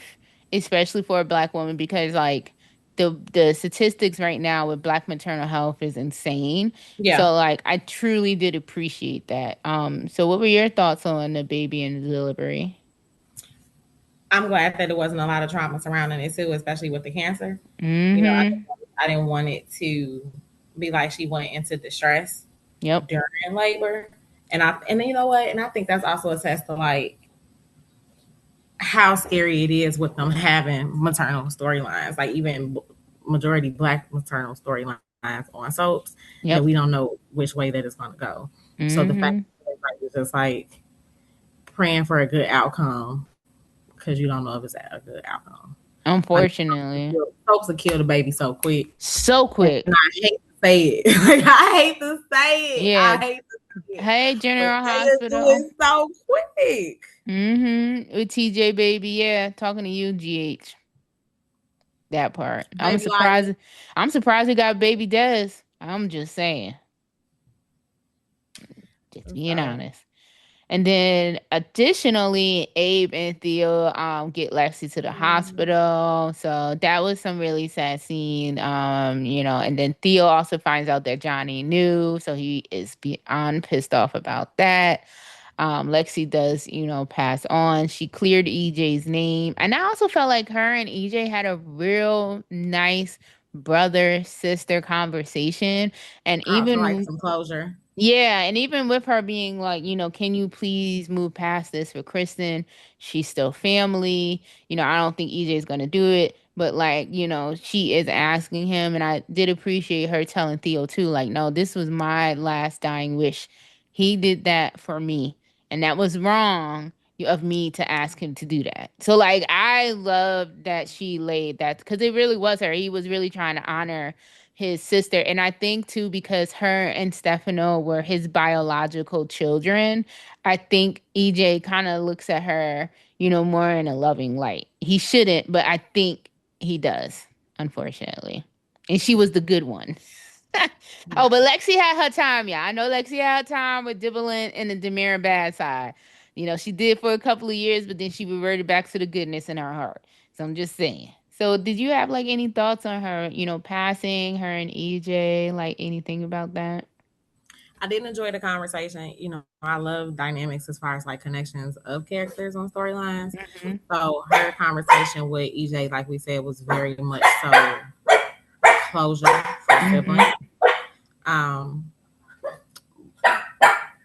especially for a black woman, because like the statistics right now with black maternal health is insane. yeah. So like I truly did appreciate that. So what were your thoughts on the baby and the delivery? I'm glad that there wasn't a lot of trauma surrounding it too, especially with the cancer. You know, Mm-hmm. I didn't want it to be like she went into distress Yep. during labor. And you know what? And I think that's also a test to like how scary it is with them having maternal storylines, like even majority black maternal storylines on soaps that Yep. we don't know which way that it's going to go. So the fact Mm-hmm. that everybody is just like praying for a good outcome because you don't know if it's a good outcome. Like Unfortunately. soaps will kill the baby so quick, So and quick. I hate to say it. Like I hate to say it. Yeah. I hate to say it, Hey, but General they just do Hospital. it so quick. Mm-hmm. With TJ baby, yeah. Talking to you, GH. That part. I'm Baby, like surprised. I'm surprised he got baby Des. I'm just saying. Just being so. honest. And then additionally, Abe and Theo get Lexi to the Mm, hospital. So that was some really sad scene. And then Theo also finds out that Johnny knew, so he is beyond pissed off about that. Lexi does, pass on. She cleared EJ's name. And I also felt like her and EJ had a real nice brother sister conversation. And For like even some closure. yeah, and even with her being like, can you please move past this for Kristen? She's still family. I don't think EJ is gonna do it, but like, she is asking him, and I did appreciate her telling Theo too, like, no, this was my last dying wish. He did that for me, and that was wrong of me to ask him to do that. So like, I love that she laid that because it really was her. He was really trying to honor his sister. And I think too, because her and Stefano were his biological children, I think EJ kind of looks at her, more in a loving light. He shouldn't, but I think he does, unfortunately. And she was the good one. Oh, but Yeah. Lexi had her time, yeah. I know Lexi had her time with Dibbolin and the Demira bad side. She did for a couple of years, but then she reverted back to the goodness in her heart. So I'm just saying. So did you have like any thoughts on her, passing her and EJ, like anything about that? I did enjoy the conversation. I love dynamics as far as like connections of characters on storylines. Hmm. So her conversation with EJ, like we said, was very much so closure for siblings. Hmm. Um,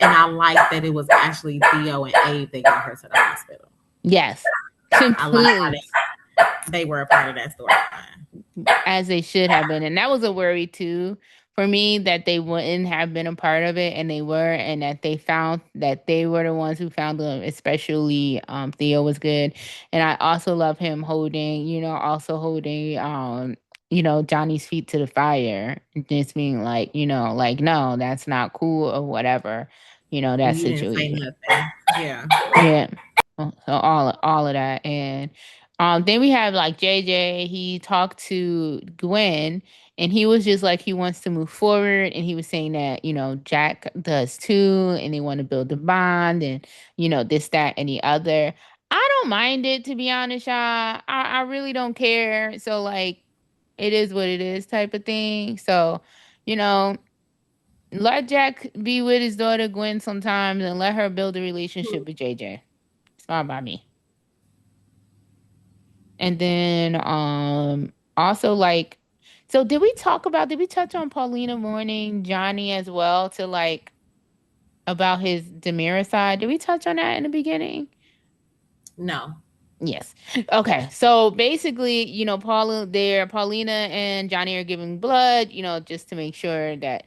and I like that it was actually Theo and Abe that got her to the hospital. Yes, I like how completely. they were a part of that storyline. As they should have been. And that was a worry too for me that they wouldn't have been a part of it, and they were, and that they found that they were the ones who found them, especially Theo was good. And I also love him holding, also holding Johnny's feet to the fire, just being like, like, no, that's not cool or whatever, that And you didn't say situation. nothing. Yeah. Yeah. So all of that. And then we have like JJ, he talked to Gwen, and he was just like he wants to move forward, and he was saying that, Jack does too, and they want to build a bond, and this, that, and the other. I don't mind it, to be honest, y'all. I really don't care. So like it is what it is type of thing. So, you know, let Jack be with his daughter Gwen sometimes, and let her build a relationship with JJ. It's fine by me. And then also like, so did we touch on Paulina mourning Johnny as well, to like about his Demira side? Did we touch on that in the beginning? No. Yes. Okay. So basically, Paulina and Johnny are giving blood, just to make sure that,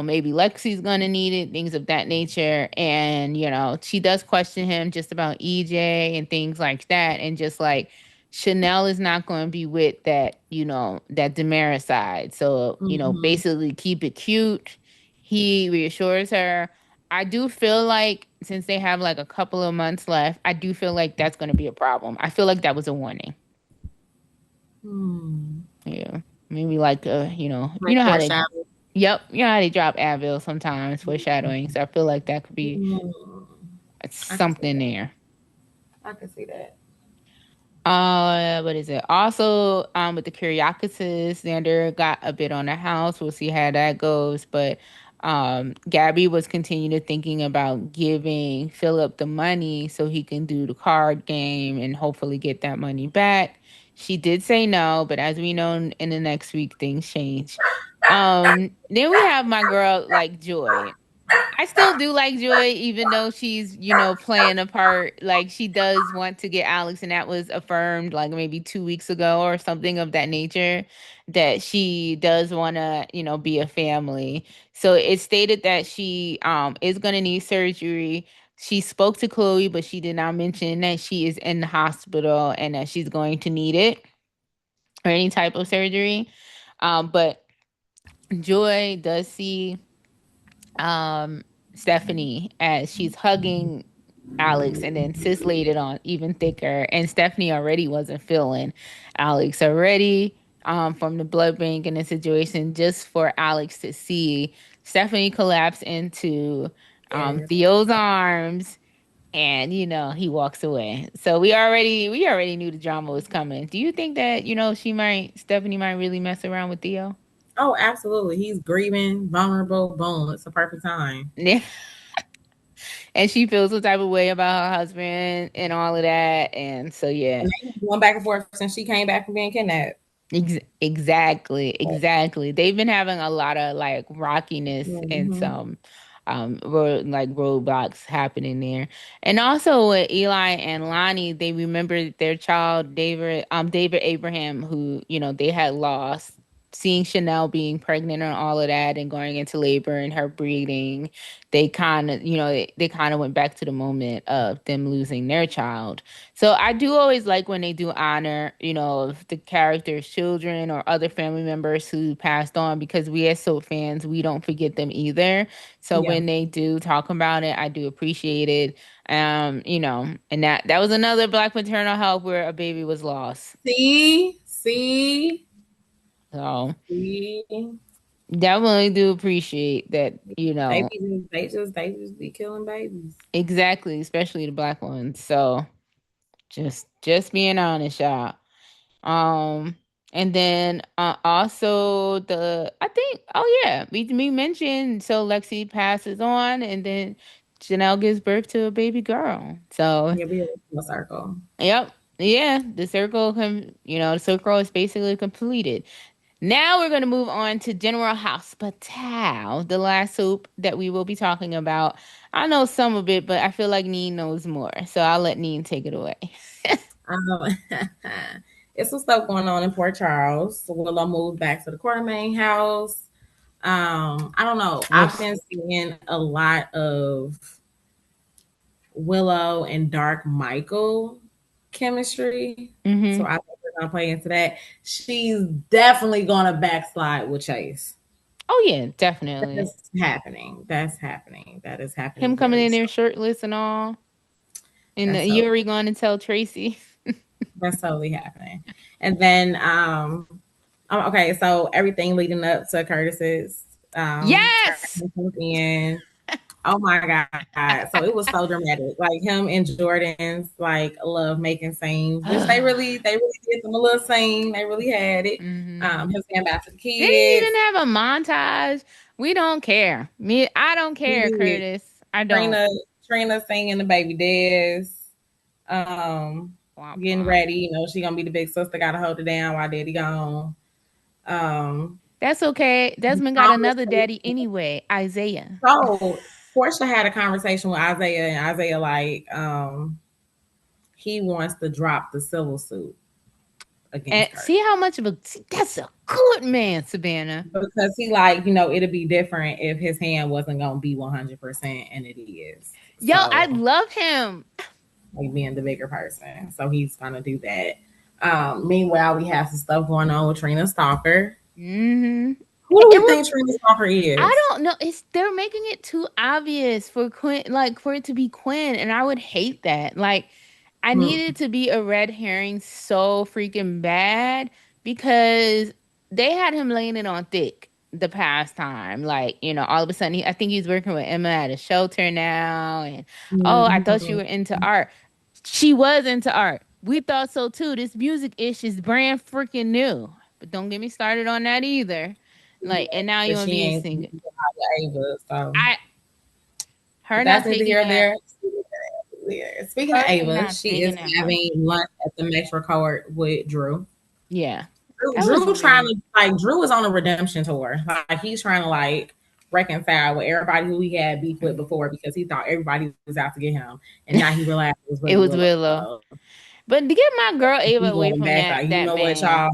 maybe Lexi's gonna need it, things of that nature. And, she does question him just about EJ and things like that. And just like Chanel is not gonna be with that, that Demara side. So, Mm-hmm. basically keep it cute. He reassures her. I do feel like since they have like a couple of months left, I do feel like that's going to be a problem. I feel like that was a warning. Hmm. Yeah. Maybe like Like how they foreshadow. yep, how they drop Advil sometimes, foreshadowing. So I feel like that could be Mm. I can see something that. there. I can see that. What is it? Also, with the Curiacises, Xander got a bit on the house. We'll see how that goes. But Gabby was continuing to thinking about giving Philip the money so he can do the card game and hopefully get that money back. She did say no, but as we know, in the next week things change. Then we have my girl like Joy. I still do like Joy, even though she's, playing a part. Like she does want to get Alex, and that was affirmed like maybe 2 weeks ago or something of that nature. That she does want to, be a family. So it stated that she is gonna need surgery. She spoke to Chloe, but she did not mention that she is in the hospital and that she's going to need it or any type of surgery. But Joy does see um Stephanie as she's hugging Alex, and then Sis laid it on even thicker, and Stephanie already wasn't feeling Alex already from the blood bank and the situation. Just for Alex to see Stephanie collapse into Yes. Theo's arms, and he walks away. So we already knew the drama was coming. Do you think that Stephanie might really mess around with Theo? Oh, absolutely. He's grieving, vulnerable. Boom. It's a perfect time. And she feels some type of way about her husband and all of that. And so yeah. And they've been going back and forth since she came back from being kidnapped. Exactly. They've been having a lot of like rockiness and Mm-hmm. some roadblocks happening there. And also with Eli and Lonnie, they remembered their child David Abraham, who, they had lost. Seeing Chanel being pregnant and all of that and going into labor and her breeding, they kind of, they kind of went back to the moment of them losing their child. So I do always like when they do honor, the characters' children or other family members who passed on because we as soap fans, we don't forget them either. So Yeah. when they do talk about it, I do appreciate it. And that was another Black maternal health where a baby was lost. See, So see. definitely do appreciate that, They just be killing babies. exactly, especially the Black ones. So just being honest, y'all. Um, and then also I think, oh yeah, we mentioned, so Lexi passes on, and then Janelle gives birth to a baby girl. So Yeah, we in a circle. yep, yeah, the circle is basically completed. Now we're gonna move on to General Hospital, the last soap that we will be talking about. I know some of it, but I feel like Neen knows more, so I'll let Neen take it away. Um, it's some stuff going on in Port Charles. So Willow moved back to the Quartermain house. I don't know. I've Oof. been seeing a lot of Willow and Dark Michael chemistry. So Mm-hmm. I think we're gonna play into that. She's definitely gonna backslide with Chase. Oh yeah, definitely. That's happening. That's happening. That is happening Him coming very in there soon. shirtless and all, and That's so Yuri going to tell Tracy. that's totally happening. And then okay, so everything leading up to Curtis's Yes. turn comes in. Oh my god. So it was so dramatic. Like him and Jordan's like love making scene, which they really did them a little scene. They really had it. Hmm. Him saying back to the Did he kids. even have a montage? We don't care. I don't He care, did. Curtis. I don't. Trina Trina singing the baby Dez. Um Womp getting womp. ready. You know, she gonna be the big sister, gotta hold it down while daddy gone. Um That's okay. Desmond got another daddy conversation. anyway, Isaiah. So Portia had a conversation with Isaiah, and Isaiah like he wants to drop the civil suit And against see Curtis how much of a that's a good man, Savannah. because he like it'd be different if his hand wasn't gonna be 100%, and it is. Yo, I So love him. like being the bigger person, so he's gonna do that. Meanwhile, we have some stuff going on with Trina Stalker. Hmm. Who do It we was think Trina Stalker I is? don't know. It's they're making it too obvious for Quinn, like for it to be Quinn, and I would hate that. Like, I needed Hmm. it to be a red herring so freaking bad because they had him laying it on thick the past time. Like, all of a sudden, I think he's working with Emma at a shelter now, and oh, I thought you Hmm. were into art. She was into art. We thought so too. This music ish is brand freaking new, but don't get me started on that either. Like, and now you But want to she be a ain't singer. Ava, so I her but not that's neither taking here nor that. there. Speaking of Her Ava, not she taking is that from having me. lunch at the Metro Court with Drew. Yeah, Drew, that was Drew trying weird. to like Drew is on a redemption tour. Like he's trying to like reconcile with everybody who he had beef with before because he thought everybody was out to get him, and now he realized it was It really was Willow. Willow, but to get my girl Ava He away going from back that like, you that know what, man, y'all?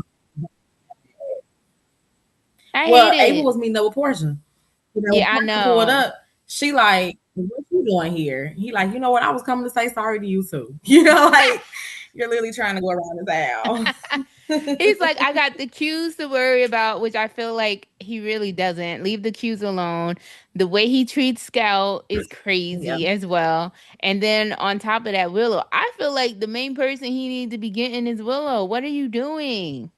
I hate Well, Ava it. was meeting up with Portia. When Yeah, I Portia pulled know. up, she like, what you doing here? He like, you know what? I was coming to say sorry to you too. You know, like you're literally trying to go around his He's house. like, I got the cues to worry about, which I feel like he really doesn't. Leave the cues alone. The way he treats Scout is Yeah. crazy as well. And then on top of that, Willow, I feel like the main person he needs to be getting is Willow. What are you doing?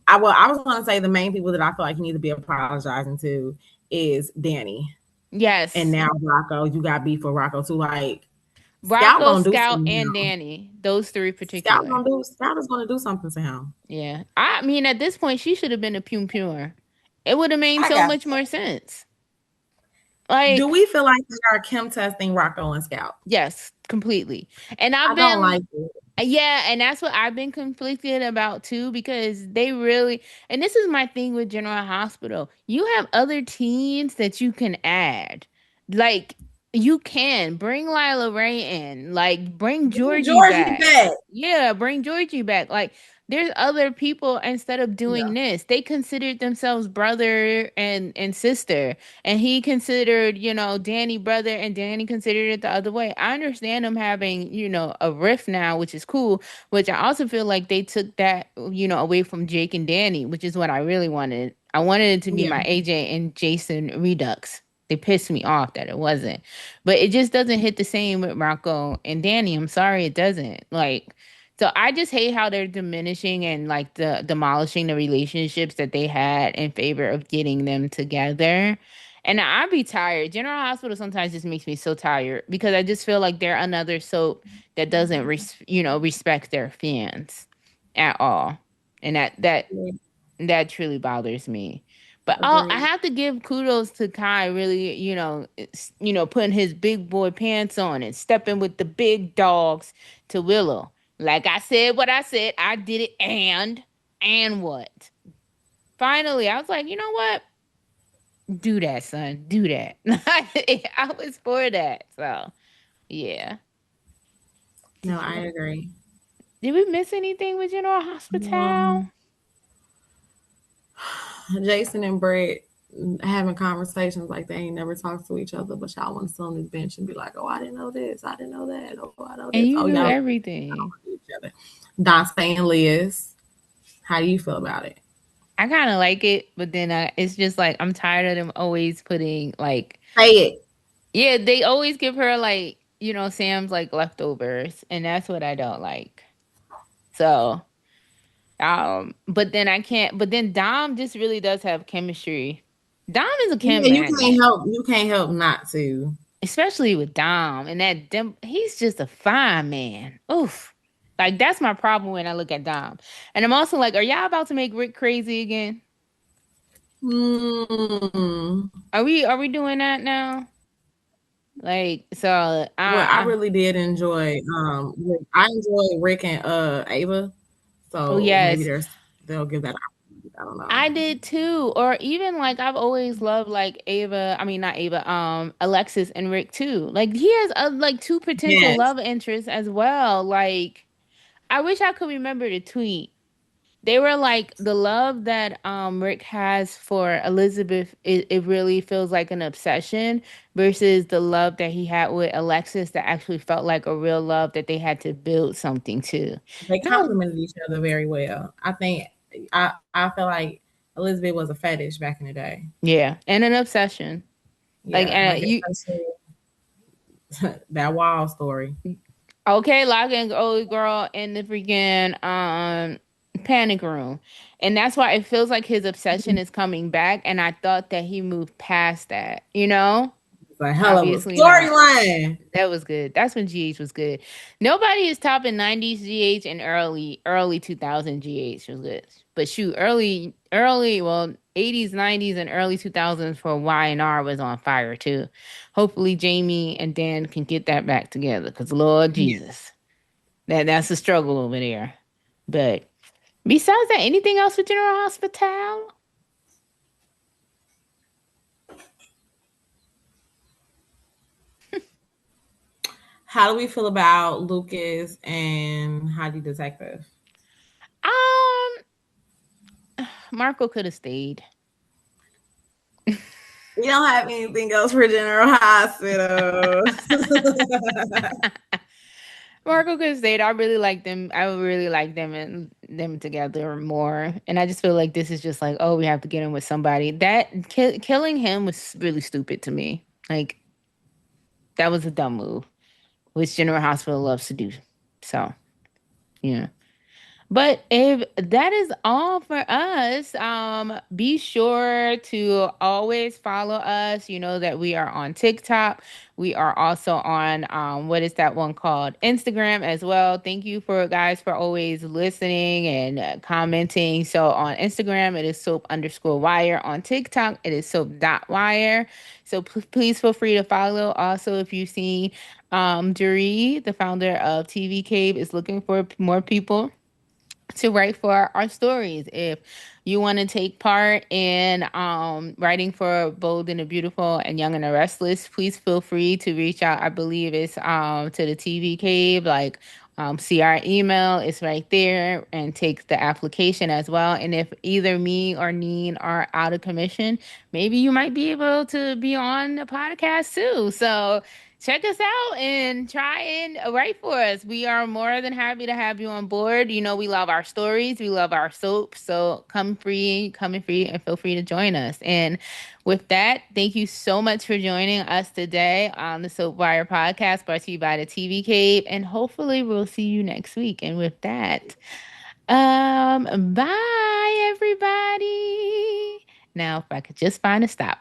I was gonna say the main people that I feel like you need to be apologizing to is Danny. And Yes. now Rocco, you got beef with Rocco too. Like Scout Rocco, gonna do Scout, something and now. Danny. Those three particular. Scout is gonna do something to him. Yeah. I mean, at this point, she should have been a Pum Pure. It would have made I so got much more sense. Like, Do we feel like they are Kim testing Rocco and Scout? yes, completely. And I've I don't been like it. yeah, and that's what I've been conflicted about too, because they really, and this is my thing with General Hospital. You have other teens that you can add. Like, you can bring Lila Ray in, like, bring Bring Georgie Georgie back. back. Yeah, bring Georgie back. Like, there's other people instead of doing Yeah. this. They considered themselves brother and sister, and he considered, Danny brother, and Danny considered it the other way. I understand them having, a rift now, which is cool, which I also feel like they took that, away from Jake and Danny, which is what I really wanted. I wanted it to be Yeah. my AJ and Jason redux. They pissed me off that it wasn't. But it just doesn't hit the same with Rocco and Danny. I'm sorry it doesn't. Like, so I just hate how they're diminishing and like the demolishing the relationships that they had in favor of getting them together. And I'd be tired. General Hospital sometimes just makes me so tired because I just feel like they're another soap that doesn't respect their fans at all. And that truly bothers me. But I Agreed. have to give kudos to Kai really, putting his big boy pants on and stepping with the big dogs to Willow. Like I said what I said, I did it and what? Finally, I was like, you know what? Do that, son. Do that. I was for that. So, yeah. No, Did I you agree. did we miss anything with General Hospital? Um, Jason and Brett having conversations like they ain't never talked to each other, but y'all want to sit on this bench and be like, "Oh, I didn't know this. I didn't know that. Oh, I know And this. you Oh, knew y'all everything. each other." Dante and Liz, how do you feel about it? I kind of like it, but then it's just like I'm tired of them always putting like, Say it. yeah, they always give her like, Sam's like leftovers, and that's what I don't like. So, but then I can't. But then Dom just really does have chemistry. Dom is a chem Yeah, you can't magnet, help. You can't help not to. especially with Dom and he's just a fine man. Oof. Like that's my problem when I look at Dom. And I'm also like, are y'all about to make Rick crazy again? Mm. Are we doing that now? Like, so Well, I I really did enjoy. I enjoyed Rick and Ava, oh so maybe yes, they'll give that. Opportunity. I don't know. I did too. Or even like I've always loved like Ava, I mean not Ava, Alexis and Rick too. Like he has like two potential Yes, love interests as well. Like I wish I could remember the tweet. They were like the love that Rick has for Elizabeth, it really feels like an obsession versus the love that he had with Alexis that actually felt like a real love that they had to build something to. they And I was complimented each other very well. I think I feel like Elizabeth was a fetish back in the day. yeah, and an obsession. Like Yeah, like you especially that wild story. okay, lock and old girl in the freaking panic room. And that's why it feels like his obsession is coming back and I thought that he moved past that, you know? It's a hell of a Obviously not. storyline. That was good. That's when GH was good. Nobody is topping 90s GH and early 2000 GH was good. But shoot, well, 80s, 90s and early 2000s for Y&R was on fire too. Hopefully Jamie and Dan can get that back together cuz Lord Yeah. Jesus. That's a struggle over there. But besides that, anything else with General Hospital? How do we feel about Lucas and Heidi Detective? Um Marco could have stayed. We don't have anything else for General Hospital. Marco could have stayed. I really like them. I would really like them and them together more. And I just feel like this is just like, oh, we have to get him with somebody. That killing him was really stupid to me. Like that was a dumb move, which General Hospital loves to do. So yeah. But if that is all for us, be sure to always follow us. You know that we are on TikTok. We are also on what is that one called? Instagram as well. Thank you for guys for always listening and commenting. So on Instagram, it is soap underscore wire. On TikTok, it is soap dot wire. So please feel free to follow. Also, if you see Duree, the founder of TV Cave, is looking for more people to write for our stories. If you want to take part in writing for Bold and the Beautiful and Young and the Restless, please feel free to reach out. I believe it's to the TV Cave. Like, see our email, it's right there, and take the application as well. And if either me or Neen are out of commission, maybe you might be able to be on the podcast too. So check us out and try and write for us. We are more than happy to have you on board. You know, we love our stories, we love our soap. So come and free, and feel free to join us. And with that, thank you so much for joining us today on the Soap Wire podcast brought to you by the TV Cave. And hopefully we'll see you next week. And with that, bye everybody. Now, if I could just find a stop.